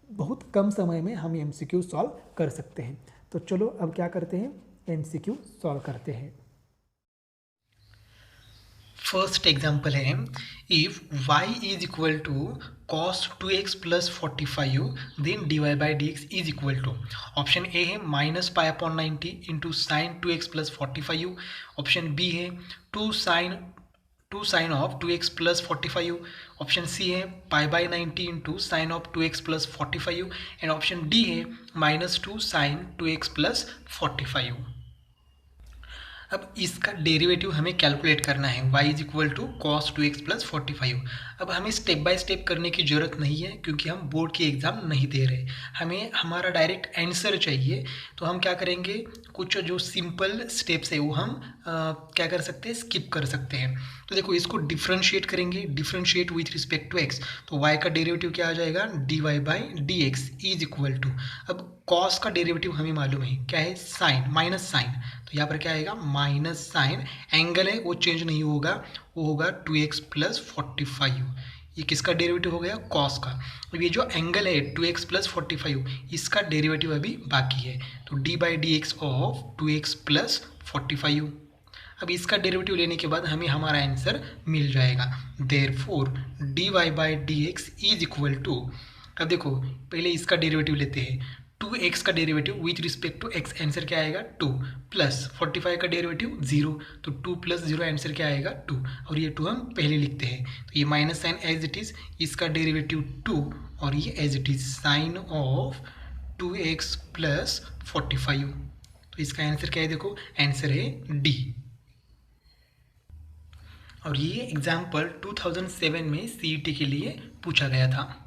A: बहुत कम समय में हम एमसीक्यू सॉल्व कर सकते हैं। तो चलो अब क्या करते हैं, एमसीक्यू सॉल्व करते हैं।
B: फर्स्ट एग्जाम्पल है, if y is equal to cos 2x plus 45 then dy by D x is equal to, option A है minus pi upon 90 into sine 2x plus 45, option B है two sine of 2x plus 45, option C है pi by 90 into sine of 2x plus 45 and option D है माइनस 2 साइन 2x प्लस 45। अब इसका डेरिवेटिव हमें कैलकुलेट करना है, y is equal to cos 2x plus 45। अब हमें स्टेप बाय स्टेप करने की ज़रूरत नहीं है क्योंकि हम बोर्ड के एग्ज़ाम नहीं दे रहे, हमें हमारा डायरेक्ट आंसर चाहिए। तो हम क्या करेंगे, कुछ जो सिंपल स्टेप्स है वो हम क्या कर सकते हैं, स्किप कर सकते हैं। तो देखो इसको डिफ्रेंशिएट करेंगे, differentiate with respect to x, तो y का डेरिवेटिव क्या आ जाएगा, dy by D x is equal to, अब कॉस का डेरिवेटिव हमें मालूम है क्या है, साइन, माइनस साइन, तो यहाँ पर क्या आएगा माइनस साइन, एंगल है वो चेंज नहीं होगा, वो होगा 2x प्लस 45। ये किसका डेरिवेटिव हो गया, कॉस का। अब ये जो एंगल है 2x प्लस 45, इसका डेरिवेटिव अभी बाकी है, तो D by D x of 2x plus 45। अब इसका डेरिवेटिव लेने के बाद हमें हमारा आंसर मिल जाएगा, therefore d Y by D x is equal to, अब देखो पहले इसका डेरिवेटिव लेते हैं, 2x का derivative with respect to x, answer क्या आएगा 2, प्लस 45 का डेरिवेटिव 0, तो 2 प्लस 0 आंसर क्या आएगा 2, और ये 2 हम पहले लिखते हैं, तो ये minus sine as it is, इसका डेरिवेटिव 2 और ये as it is sine of 2x plus 45, तो इसका आंसर क्या है, देखो आंसर है डी। और ये एग्जाम्पल 2007 में CET के लिए पूछा गया था।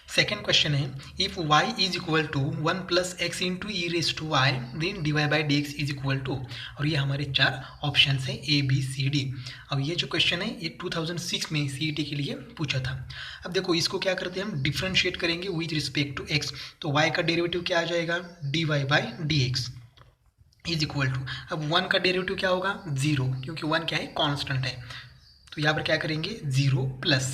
B: सेकेंड क्वेश्चन है, if y is equal to 1 plus x into e raise to y then d Y by D x is equal to, और ये हमारे 4 ऑप्शन हैं A B C D। अब ये जो क्वेश्चन है ये 2006 में CET के लिए पूछा था। अब देखो इसको क्या करते हैं, हम डिफ्रेंशिएट करेंगे विथ रिस्पेक्ट टू x, तो y का डेरिवेटिव क्या आ जाएगा, d Y by D x is equal to, अब 1 का डेरिवेटिव क्या होगा 0, क्योंकि 1 क्या है, कॉन्स्टेंट है, तो यहाँ पर क्या करेंगे 0 प्लस,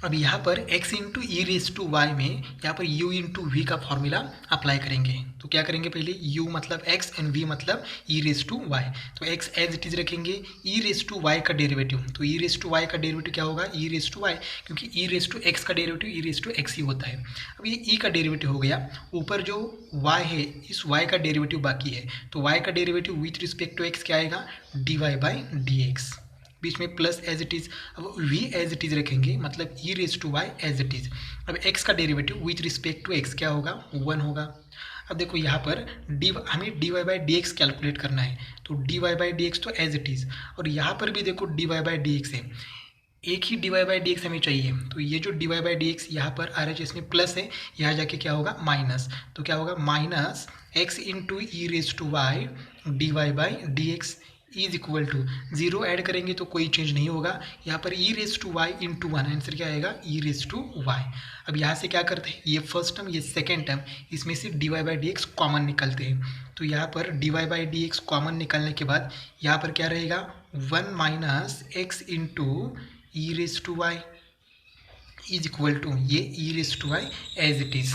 B: अब यहाँ पर x into e raise to y में यहाँ पर u इंटू वी का फॉर्मूला अप्लाई करेंगे। तो क्या करेंगे, पहले u मतलब x एंड v मतलब ई रेस टू वाई। तो x एज इट इज रखेंगे, ई रेस टू वाई का डेरिवेटिव, तो ई रेस टू वाई का डेरिवेटिव क्या होगा, ई रेस टू वाई, क्योंकि ई रेस टू एक्स का derivative e raise to x ही होता है। अब ये ई का डेरिवेटिव हो गया, ऊपर जो y है इस y का डेरिवेटिव बाकी है, तो y का derivative with respect to x क्या आएगा, dy बाई डी एक्स, बीच में प्लस एज इट इज। अब v एज इट इज रखेंगे, मतलब e raise to y as it is. अब x का derivative with respect to x क्या होगा, 1 होगा। अब देखो यहाँ पर हमें d Y by D x calculate करना है, तो d Y by D x तो एज इट इज़, और यहाँ पर भी देखो d Y by D x है, एक ही d Y by D x हमें चाहिए। तो ये जो d Y by D x यहाँ पर आर एच एस में प्लस है, यहाँ जाके क्या होगा माइनस, तो क्या होगा minus x into e raise to y d Y by D x is equal to, zero add करेंगे तो कोई चेंज नहीं होगा, यहाँ पर e raise to y into one, answer क्या आएगा ई रेस टू वाई। अब यहाँ से क्या करते हैं, ये फर्स्ट टर्म ये सेकेंड टर्म, इसमें से d Y by D x common निकलते हैं। तो यहाँ पर d Y by D x common निकलने के बाद यहाँ पर क्या रहेगा, 1 minus x into e raise to y is equal to ये e raise to y as it is.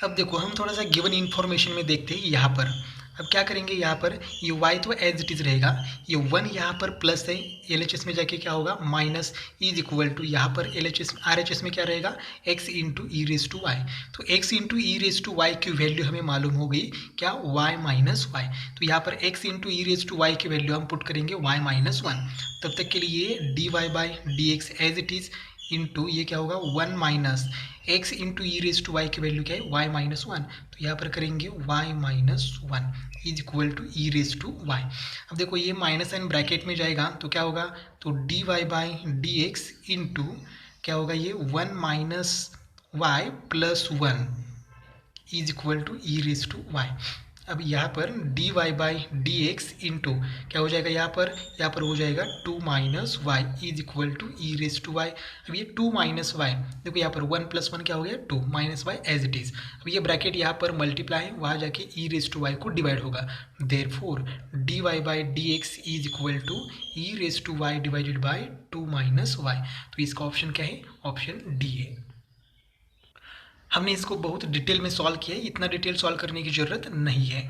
B: अब देखो हम थोड़ा सा गिवन इन्फॉर्मेशन में देखते हैं यहाँ पर। अब क्या करेंगे, यहाँ पर ये y तो एज इट इज़ रहेगा, ये 1 यहाँ पर प्लस है, LHS में जाके क्या होगा माइनस इज इक्वल टू, यहाँ पर LHS RHS में क्या रहेगा x into e raise to y. तो x into e raise to y की वैल्यू हमें मालूम हो गई क्या, y माइनस वाई। तो यहाँ पर x into e raise to y की वैल्यू हम पुट करेंगे y माइनस 1। तब तक के लिए d Y by D x as it is into ये क्या होगा 1 minus x into e raise to y की वैल्यू क्या है y माइनस 1। तो यहाँ पर करेंगे y minus 1 is equal to e raise to y. अब देखो ये माइनस एन ब्रैकेट में जाएगा तो क्या होगा, तो d Y by D x into क्या होगा ये 1 minus y plus 1 is equal to e raise to y. अब यहाँ पर d Y by D x into क्या हो जाएगा, यहाँ पर हो जाएगा 2 minus y is equal to e raise to y. अब ये 2 माइनस वाई, देखो यहाँ पर 1 प्लस 1 क्या हो गया 2 minus y as it is. अब ये ब्रैकेट यहाँ पर मल्टीप्लाई है, वहाँ जाके ई रेस टू वाई को डिवाइड होगा, therefore d Y by D x is equal to e raise to y divided by 2 minus y. तो इसका ऑप्शन क्या है, ऑप्शन डी है। हमने इसको बहुत डिटेल में सॉल्व किया है, इतना डिटेल सॉल्व करने की जरूरत नहीं है।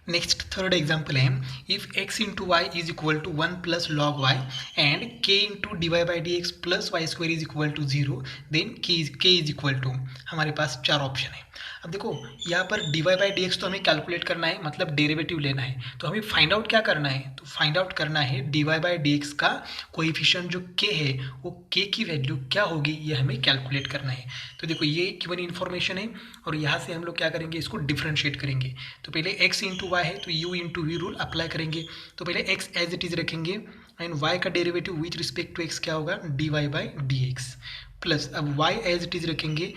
B: नेक्स्ट थर्ड एग्जाम्पल है, if x into y is equal to 1 plus log y and k into d Y by D x plus y square is equal to 0, then k is equal to, हमारे पास 4 ऑप्शन है। अब देखो यहाँ पर d Y by D x तो हमें कैलकुलेट करना है, मतलब डेरिवेटिव लेना है, तो हमें फाइंड आउट क्या करना है, तो फाइंड आउट करना है d Y by D x का कोएफिशिएंट जो k है वो k की वैल्यू क्या होगी, ये हमें कैलकुलेट करना है। तो देखो ये गिवन इन्फॉर्मेशन है और यहाँ से हम लोग क्या करेंगे, इसको डिफ्रेंशिएट करेंगे। तो पहले x इंटू वाई है तो u into v rule apply करेंगे। तो पहले x एज इट इज़ रखेंगे एंड y का derivative with respect to x क्या होगा, d Y by D x plus, अब y एज इट इज़ रखेंगे,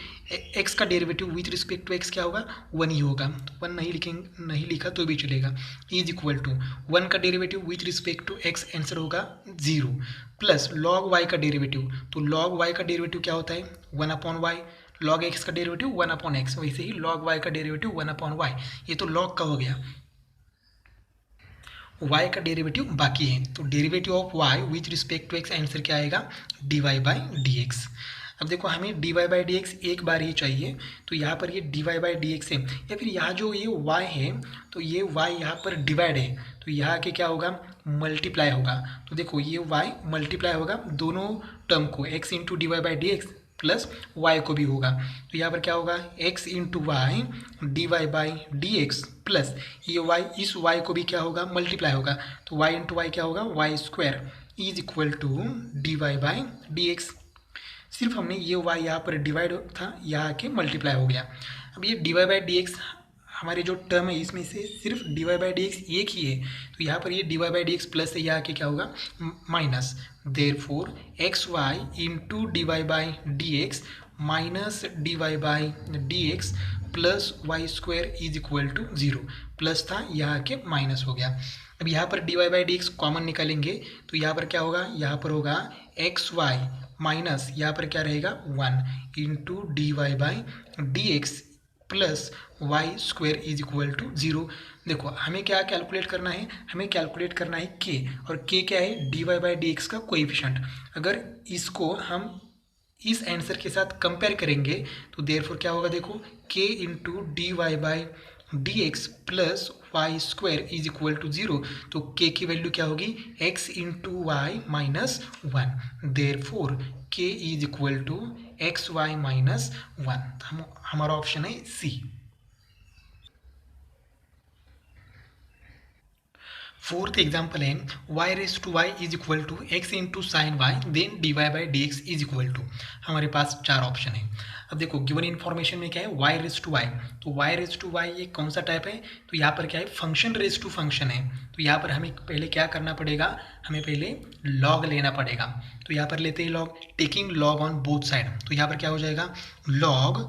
B: x का derivative with respect to x क्या होगा 1 ही होगा, तो 1 नहीं लिखेंगे, नहीं लिखा तो भी चलेगा, इज इक्वल टू 1 का derivative with respect to x answer होगा 0 प्लस लॉग y का डेरिवेटिव, तो लॉग y का डेरिवेटिव क्या होता है 1 अपॉन वाई, लॉग x का डेरिवेटिव 1 अपॉन एक्स, वैसे ही लॉग y का डेरिवेटिव 1 अपॉन वाई, ये तो लॉग का हो गया, y का डेरिवेटिव बाकी है। तो derivative of y with respect to x answer क्या आएगा, d Y by D x. अब देखो हमें d Y by D x एक बार ही चाहिए, तो यहाँ पर ये d Y by D x है, या फिर यहाँ जो ये y है तो ये y यहाँ पर डिवाइड है, तो यहाँ के क्या होगा मल्टीप्लाई होगा। तो देखो ये y मल्टीप्लाई होगा दोनों टर्म को, x into d Y by D x plus y को भी होगा, तो यहाँ पर क्या होगा x into y d Y by D x plus ये y, इस y को भी क्या होगा मल्टीप्लाई होगा, तो y इंटू वाई क्या होगा y square is equal to d Y by D x. सिर्फ हमने ये y यहाँ पर डिवाइड था, यहाँ के मल्टीप्लाई हो गया। अब ये d Y by D x हमारे जो टर्म है इसमें से सिर्फ d Y by D x एक ही है, तो यहाँ पर ये d Y by D x plus है, यहाँ के क्या होगा minus, therefore x y into d Y by D x minus d Y by D x plus y square is equal to 0, plus था यहाँ के माइनस हो गया। अब यहाँ पर d Y by D x common निकालेंगे तो यहाँ पर क्या होगा, यहाँ पर होगा एक्स वाई माइनस यहाँ पर क्या रहेगा 1 into d Y by D x plus y square is equal to 0। देखो हमें क्या कैलकुलेट करना है, हमें कैलकुलेट करना है के, और के क्या है, d Y by D x का कोएफिशिएंट। अगर इसको हम इस आंसर के साथ कंपेयर करेंगे तो देयरफॉर क्या होगा, देखो k into d Y by D x plus y square is equal to 0। तो के की वैल्यू क्या होगी, x into y minus 1। Therefore k is equal to x y minus 1। हमारा ऑप्शन है सी। फोर्थ एग्जाम्पल है y raise to y is equal to x into sine y then d Y by D x is equal to. हमारे पास 4 ऑप्शन है। अब देखो गिवन इन्फॉर्मेशन में क्या है, y रेस टू वाई, तो y रेस टू वाई ये कौन सा टाइप है, तो यहाँ पर क्या है, फंक्शन रेस टू फंक्शन है। तो यहाँ पर हमें पहले क्या करना पड़ेगा, हमें पहले लॉग लेना पड़ेगा। तो यहाँ पर लेते हैं log, taking log on both side. तो यहाँ पर क्या हो जाएगा, log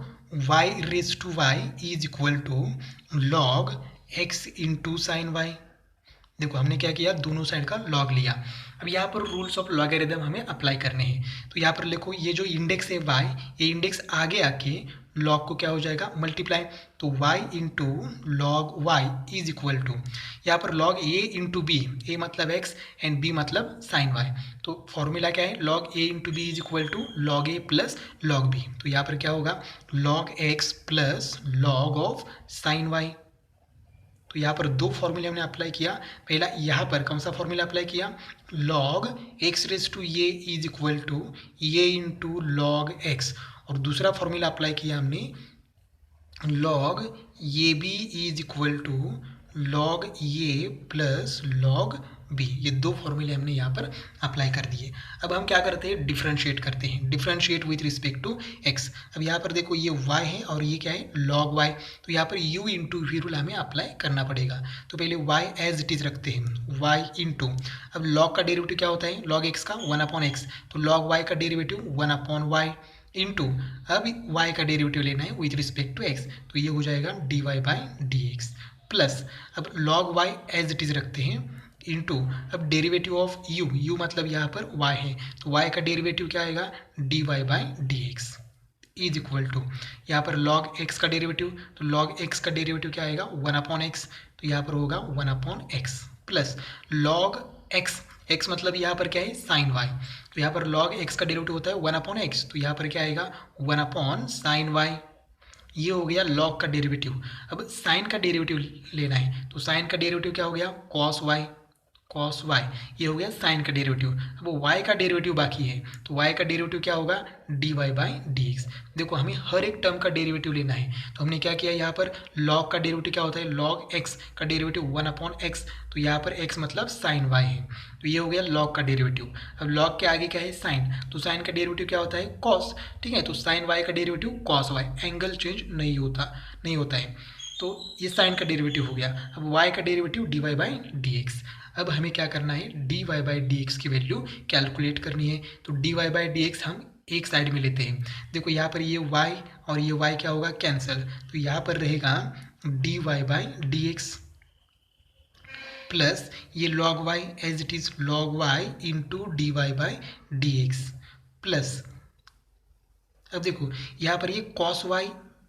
B: y raise to y is equal to log x into sine y. देखो हमने क्या किया, दोनों साइड का लॉग लिया। अब यहाँ पर रूल्स ऑफ लॉगरिथम हमें अप्लाई करने हैं। तो यहाँ पर देखो ये जो इंडेक्स है y, ये इंडेक्स आगे आके लॉग को क्या हो जाएगा, मल्टीप्लाई। तो y into log y is equal to, यहाँ पर log a into b, a मतलब x एंड b मतलब साइन y। तो फॉर्मूला क्या है, log a into b is equal to log a plus log b। तो यहाँ पर क्या होगा, log x plus log of sine y। तो यहाँ पर दो फॉर्मूले हमने अप्लाई किया। पहला यहाँ पर कौन सा फॉर्मूला अप्लाई किया, लॉग एक्स रेस टू ये इज इक्वल टू ये इंटू लॉग एक्स, और दूसरा फॉर्मूला अप्लाई किया हमने लॉग ये b is equal to log ये प्लस लॉग बी। ये दो फॉर्मूले हमने यहाँ पर अप्लाई कर दिए। अब हम क्या करते हैं, डिफ्रेंशिएट करते हैं, differentiate with respect to x. अब यहाँ पर देखो ये y है और ये क्या है, लॉग y। तो यहाँ पर u इंटू वी रूल हमें अप्लाई करना पड़ेगा। तो पहले y एज इट इज रखते हैं, y इंटू, अब log का डेरिवेटिव क्या होता है, log x का 1/x, तो log y का डेरिवेटिव 1/y इंटू, अब y का डेरिवेटिव लेना है विथ रिस्पेक्ट टू x, तो ये हो जाएगा d Y by D x plus, अब log y as it is रखते हैं इंटू, अब डेरिवेटिव ऑफ u मतलब यहाँ पर y है, तो y का डेरिवेटिव क्या आएगा, d Y by D x is equal to, यहाँ पर log x का डेरिवेटिव, तो log x का डेरिवेटिव क्या आएगा 1/x, तो यहाँ पर होगा 1/x प्लस log x मतलब यहाँ पर क्या है, साइन y। तो यहाँ पर log x का डेरिवेटिव होता है 1/x, तो यहाँ पर क्या आएगा 1/sin y। ये हो गया log का डेरिवेटिव। अब साइन का डेरिवेटिव लेना है, तो साइन का डेरिवेटिव क्या हो गया, cos y, ये हो गया साइन का डेरिवेटिव। अब y का डेरिवेटिव बाकी है, तो y का डेरिवेटिव क्या होगा, d Y by D x. देखो हमें हर एक टर्म का डेरिवेटिव लेना है, तो हमने क्या किया, यहाँ पर log का डेरिवेटिव क्या होता है, log x का डेरिवेटिव 1/x, तो यहाँ पर x मतलब साइन y है, तो ये हो गया log का डेरिवेटिव। अब log के आगे क्या है, साइन, तो साइन का डेरिवेटिव क्या होता है, cos, ठीक है। तो साइन y का derivative cos y, angle change नहीं होता है, तो ये साइन का डेरिवेटिव हो गया। अब y का derivative d Y by D x. अब हमें क्या करना है, d Y by D x की वैल्यू कैलकुलेट करनी है। तो d Y by D x हम एक साइड में लेते हैं। देखो यहाँ पर ये y और ये y क्या होगा, कैंसिल, तो यहाँ पर रहेगा d Y by D x plus ये log y as it is log y into d Y by D x plus, अब देखो यहाँ पर ये cos y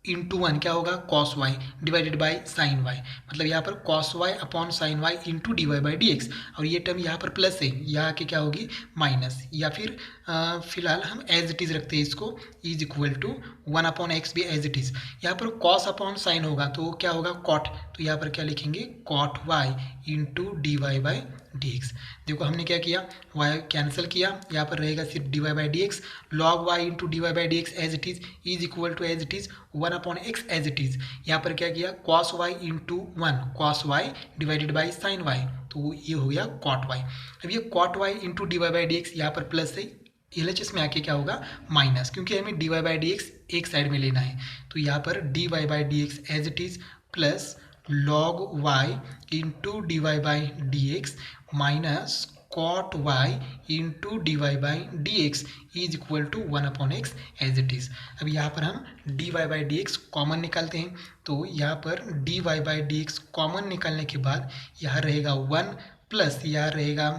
B: इंटू 1 क्या होगा, cos y divided by sine y, मतलब यहाँ पर cos y upon sine y into d Y by D x, और ये टर्म यहाँ पर प्लस है, यहाँ के क्या होगी माइनस, या फिर फिलहाल हम एज इट इज़ रखते हैं इसको, इज इक्वल टू 1/x भी एज इट इज़। यहाँ पर cos अपॉन साइन होगा तो क्या होगा cot, तो यहाँ पर क्या लिखेंगे cot y into d Y by D x. देखो हमने क्या किया, y कैंसिल किया, यहाँ पर रहेगा सिर्फ d Y by D x, log y into d Y by D x as it is equal to as it is 1/x as it is. यहाँ पर क्या किया, cos y into 1 cos y divided by sine y, तो ये हो गया cot y। अब ये cot y into d Y by D x यहाँ पर प्लस है, LHS में आके क्या होगा माइनस, क्योंकि हमें d Y by D x एक साइड में लेना है। तो यहाँ पर d Y by D x as it is plus log y into d Y by D x minus cot y into d Y by D x is equal to 1/x as it is. अब यहाँ पर हम d Y by D x common निकालते हैं, तो यहाँ पर d Y by D x common निकालने के बाद यहाँ रहेगा 1 प्लस यहाँ रहेगा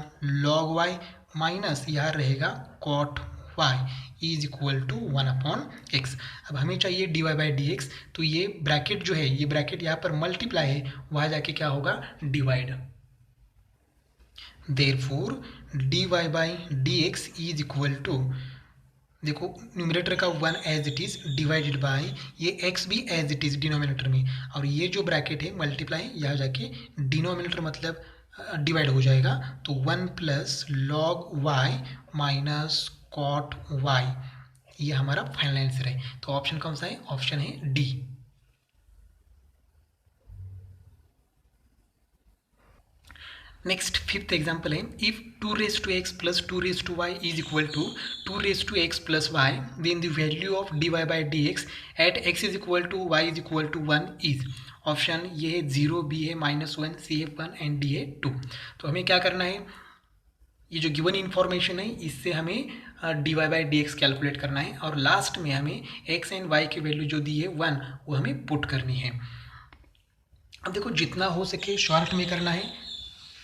B: log y माइनस यहाँ रहेगा cot y is equal to 1/x। अब हमें चाहिए dy/dx, तो ये ब्रैकेट जो है, ये ब्रैकेट यहाँ पर मल्टीप्लाई है, वहाँ जाके क्या होगा, divide. Therefore dy/dx is equal to, देखो न्यूमरेटर का 1 as it is divided by ये x भी एज इट इज डिनोमिनेटर में, और ये जो ब्रैकेट है मल्टीप्लाई, यहाँ जाके डिनोमिनेटर मतलब डिवाइड हो जाएगा, तो 1 plus log y minus cot y, ये हमारा फाइनल आंसर है। तो ऑप्शन कौन सा है, ऑप्शन है डी। नेक्स्ट फिफ्थ एग्जाम्पल है, if 2x plus 2y is equal to 2x plus y, then the value of dy/dx at x is equal to y is equal to 1 is. Option ये है 0, बी है -1, सी है 1 एंड डी है 2। तो हमें क्या करना है, ये जो गिवन इन्फॉर्मेशन है इससे हमें dy/dx कैलकुलेट करना है, और लास्ट में हमें x एंड y की वैल्यू जो दी है 1, वो हमें पुट करनी है। अब देखो जितना हो सके शॉर्ट में करना है,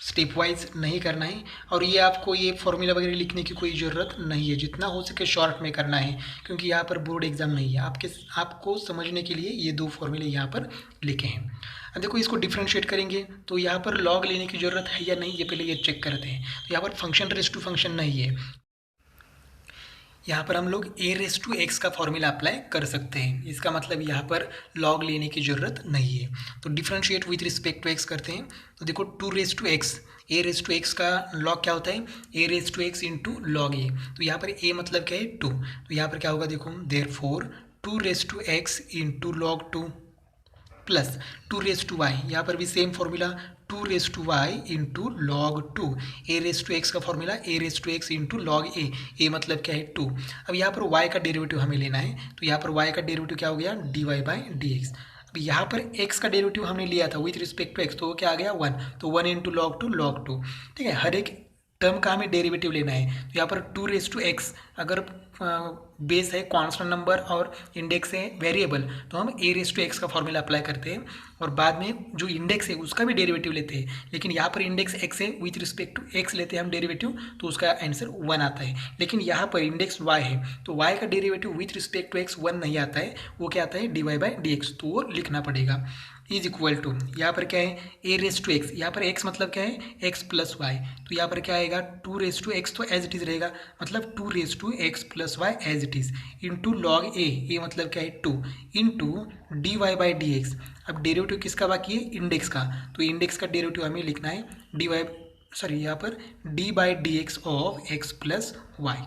B: स्टेप वाइज नहीं करना है, और ये आपको ये फॉर्मूला वगैरह लिखने की कोई ज़रूरत नहीं है, जितना हो सके शॉर्ट में करना है, क्योंकि यहाँ पर बोर्ड एग्जाम नहीं है। आपको समझने के लिए ये 2 फॉर्मूले यहाँ पर लिखे हैं। अब देखो इसको डिफ्रेंशिएट करेंगे तो यहाँ पर लॉग लेने की ज़रूरत है या नहीं, ये पहले ये चेक करते हैं। तो यहाँ पर फंक्शन रेस टू फंक्शन नहीं है, यहाँ पर हम लोग a⁻x का फॉर्मूला अप्लाई कर सकते हैं, इसका मतलब यहाँ पर लॉग लेने की ज़रूरत नहीं है। तो differentiate with respect to x करते हैं, तो देखो 2x, a⁻x का लॉग क्या होता है, a⁻x इंटू लॉग a, तो यहाँ पर a मतलब क्या है 2, तो यहाँ पर क्या होगा देखो, therefore 2x into log 2 plus 2y, यहाँ पर भी same formula 2y into log 2, a⁻x का formula a⁻x into log a मतलब क्या है 2। अब यहाँ पर y का डेरिवेटिव हमें लेना है, तो यहाँ पर y का डेरिवेटिव क्या हो गया, dy/dx। अब यहाँ पर x का डेरिवेटिव हमने लिया था विथ रिस्पेक्ट टू x, तो वो क्या आ गया 1, तो 1 इंटू लॉग 2 लॉग 2, ठीक है। हर एक टर्म का हमें डेरिवेटिव लेना है, तो यहाँ पर 2x अगर बेस है कांस्टेंट नंबर और इंडेक्स है वेरिएबल, तो हम a⁻x का फॉर्मूला अप्लाई करते हैं, और बाद में जो इंडेक्स है उसका भी डेरिवेटिव लेते हैं, लेकिन यहाँ पर इंडेक्स x है, विथ रिस्पेक्ट टू x लेते हैं हम डेरिवेटिव, तो उसका आंसर 1 आता है। लेकिन यहाँ पर इंडेक्स y है, तो y का derivative with respect to x 1 नहीं आता है, वो क्या आता है dy/dx, तो वो लिखना पड़ेगा। इज इक्वल टू, यहाँ पर क्या है a⁻x, यहाँ पर x मतलब क्या है x प्लस वाई, तो यहाँ पर क्या आएगा 2x, तो एज इट इज रहेगा, मतलब 2x plus y as it is, into log a मतलब क्या है 2, इंटू dy/dx। अब डेरिवेटिव किसका बाकी है, इंडेक्स का, तो इंडेक्स का डेरिवेटिव हमें लिखना है यहाँ पर d/dx of x plus Y,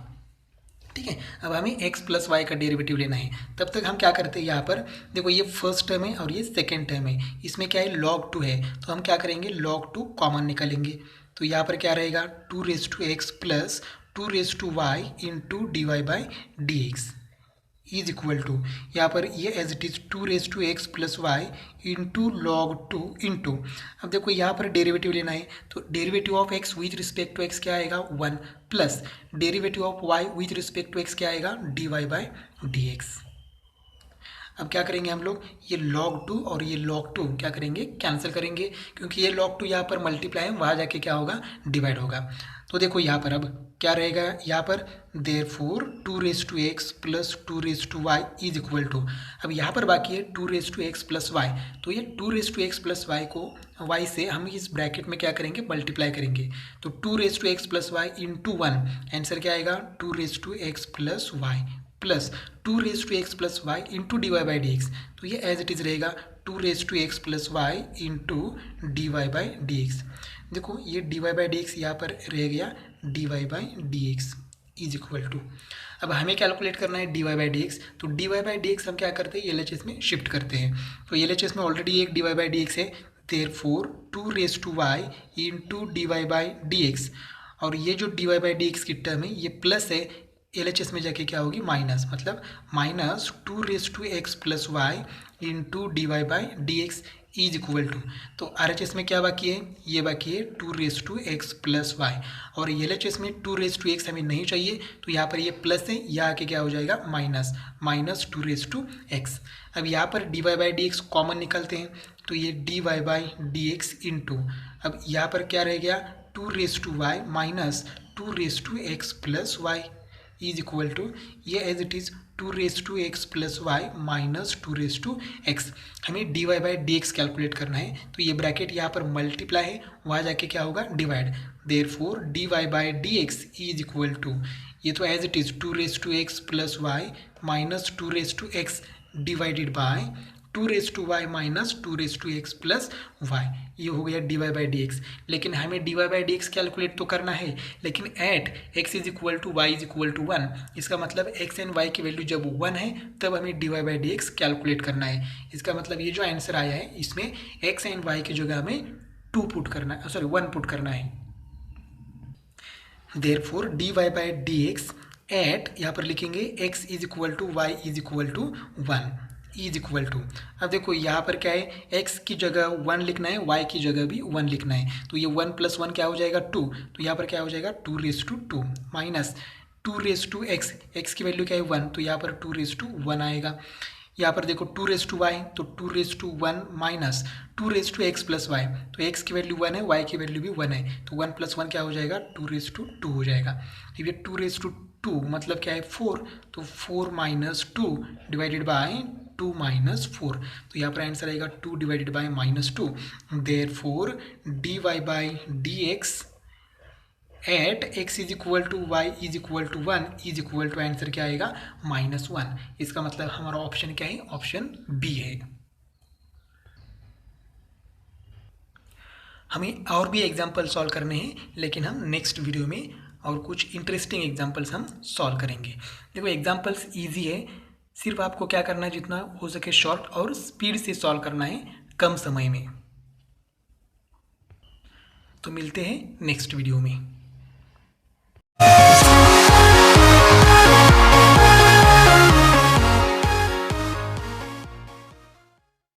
B: ठीक है। अब हमें x प्लस वाई का डेरिवेटिव लेना है, तब तक हम क्या करते हैं, यहाँ पर देखो ये फर्स्ट टर्म है और ये सेकेंड टर्म है, इसमें क्या है log 2 है, तो हम क्या करेंगे log 2 कॉमन निकालेंगे, तो यहाँ पर क्या रहेगा 2x plus 2y into dy/dx is equal to, यहाँ पर ये as it is 2x plus y into log 2 into, अब देखो यहाँ पर डेरिवेटिव लेना है, तो derivative of x with respect to x क्या आएगा 1, plus derivative of y with respect to x क्या आएगा dy/dx। अब क्या करेंगे हम लोग, ये log 2 और ये log 2 क्या करेंगे, कैंसिल करेंगे, क्योंकि ये log 2 यहाँ पर मल्टीप्लाई है, वहाँ जाके क्या होगा डिवाइड होगा। तो देखो यहाँ पर अब क्या रहेगा, यहाँ पर therefore 2x plus 2y is equal to, अब यहाँ पर बाकी है 2x प्लस वाई, तो ये 2x प्लस वाई को y से हम इस ब्रैकेट में क्या करेंगे मल्टीप्लाई करेंगे, तो 2x plus y into 1, answer क्या आएगा 2x plus y plus 2x plus y into dy/dx, तो ये एज इट इज़ रहेगा 2x plus y into dy/dx। देखो ये dy/dx यहाँ पर रह गया dy/dx इज इक्वल टू, अब हमें कैलकुलेट करना है dy/dx, तो dy/dx हम क्या करते हैं LHS में शिफ्ट करते हैं, तो LHS में ऑलरेडी एक dy/dx है, देयरफॉर 2y इंटू dy/dx, और ये जो dy/dx की टर्म है ये प्लस है, LHS में जाके क्या होगी माइनस, मतलब minus 2x plus y into dy/dx is equal to, तो RHS में क्या बाकी है, ये बाकी है 2x प्लस वाई, और LHS में 2x हमें नहीं चाहिए, तो यहाँ पर ये प्लस है, यहाँ आके क्या हो जाएगा माइनस 2x। अब यहाँ पर dy/dx कॉमन निकलते हैं, तो ये dy/dx इंटू, अब यहाँ पर क्या रह गया 2y minus 2x plus y is equal to ये as it is 2x plus y minus 2x। हमें dy बाई dx कैलकुलेट करना है, तो ये ब्रैकेट यहाँ पर मल्टीप्लाई है, वहाँ जाके क्या होगा divide. Therefore dy by dx is equal to ये तो as it is 2x plus y minus 2x divided by 2y minus 2x plus y, ये हो गया dy बाई dx। लेकिन हमें dy बाई dx कैलकुलेट तो करना है, लेकिन at x is equal to y is equal to 1, इसका मतलब x एंड y की वैल्यू जब 1 है तब हमें dy बाई dx कैलकुलेट करना है। इसका मतलब ये जो आंसर आया है इसमें x एंड y की जगह हमें 2 पुट करना है, सॉरी 1 पुट करना है। Therefore dy by dx at यहाँ पर लिखेंगे x is equal to y is equal to 1 is equal to. अब देखो यहाँ पर क्या है, x की जगह 1 लिखना है, y की जगह भी 1 लिखना है, तो ये 1 प्लस 1 क्या हो जाएगा 2, तो यहाँ पर क्या हो जाएगा 2 माइनस 2x, x की वैल्यू क्या है 1, तो यहाँ पर 2 आएगा। यहाँ पर देखो 2y तो 2 माइनस 2x प्लस वाई, तो x की वैल्यू 1 है, y की वैल्यू भी 1 है, तो 1 प्लस 1 क्या हो जाएगा 2 हो जाएगा। तो ये 2 मतलब क्या है 4, तो 4 माइनस 2 डिवाइडेड बाय 2 माइनस 4, तो यहाँ पर आंसर आएगा 2 divided by minus 2। Therefore dy by dx at x is equal to y is equal to 1 is equal to answer क्या आएगा -1। इसका मतलब हमारा ऑप्शन क्या है, ऑप्शन बी है। हमें और भी एग्जाम्पल सॉल्व करने हैं, लेकिन हम नेक्स्ट वीडियो में और कुछ इंटरेस्टिंग एग्जाम्पल्स हम सॉल्व करेंगे। देखो एग्जाम्पल्स इजी है, सिर्फ आपको क्या करना है जितना हो सके शॉर्ट और स्पीड से सॉल्व करना है कम समय में। तो मिलते हैं नेक्स्ट वीडियो में।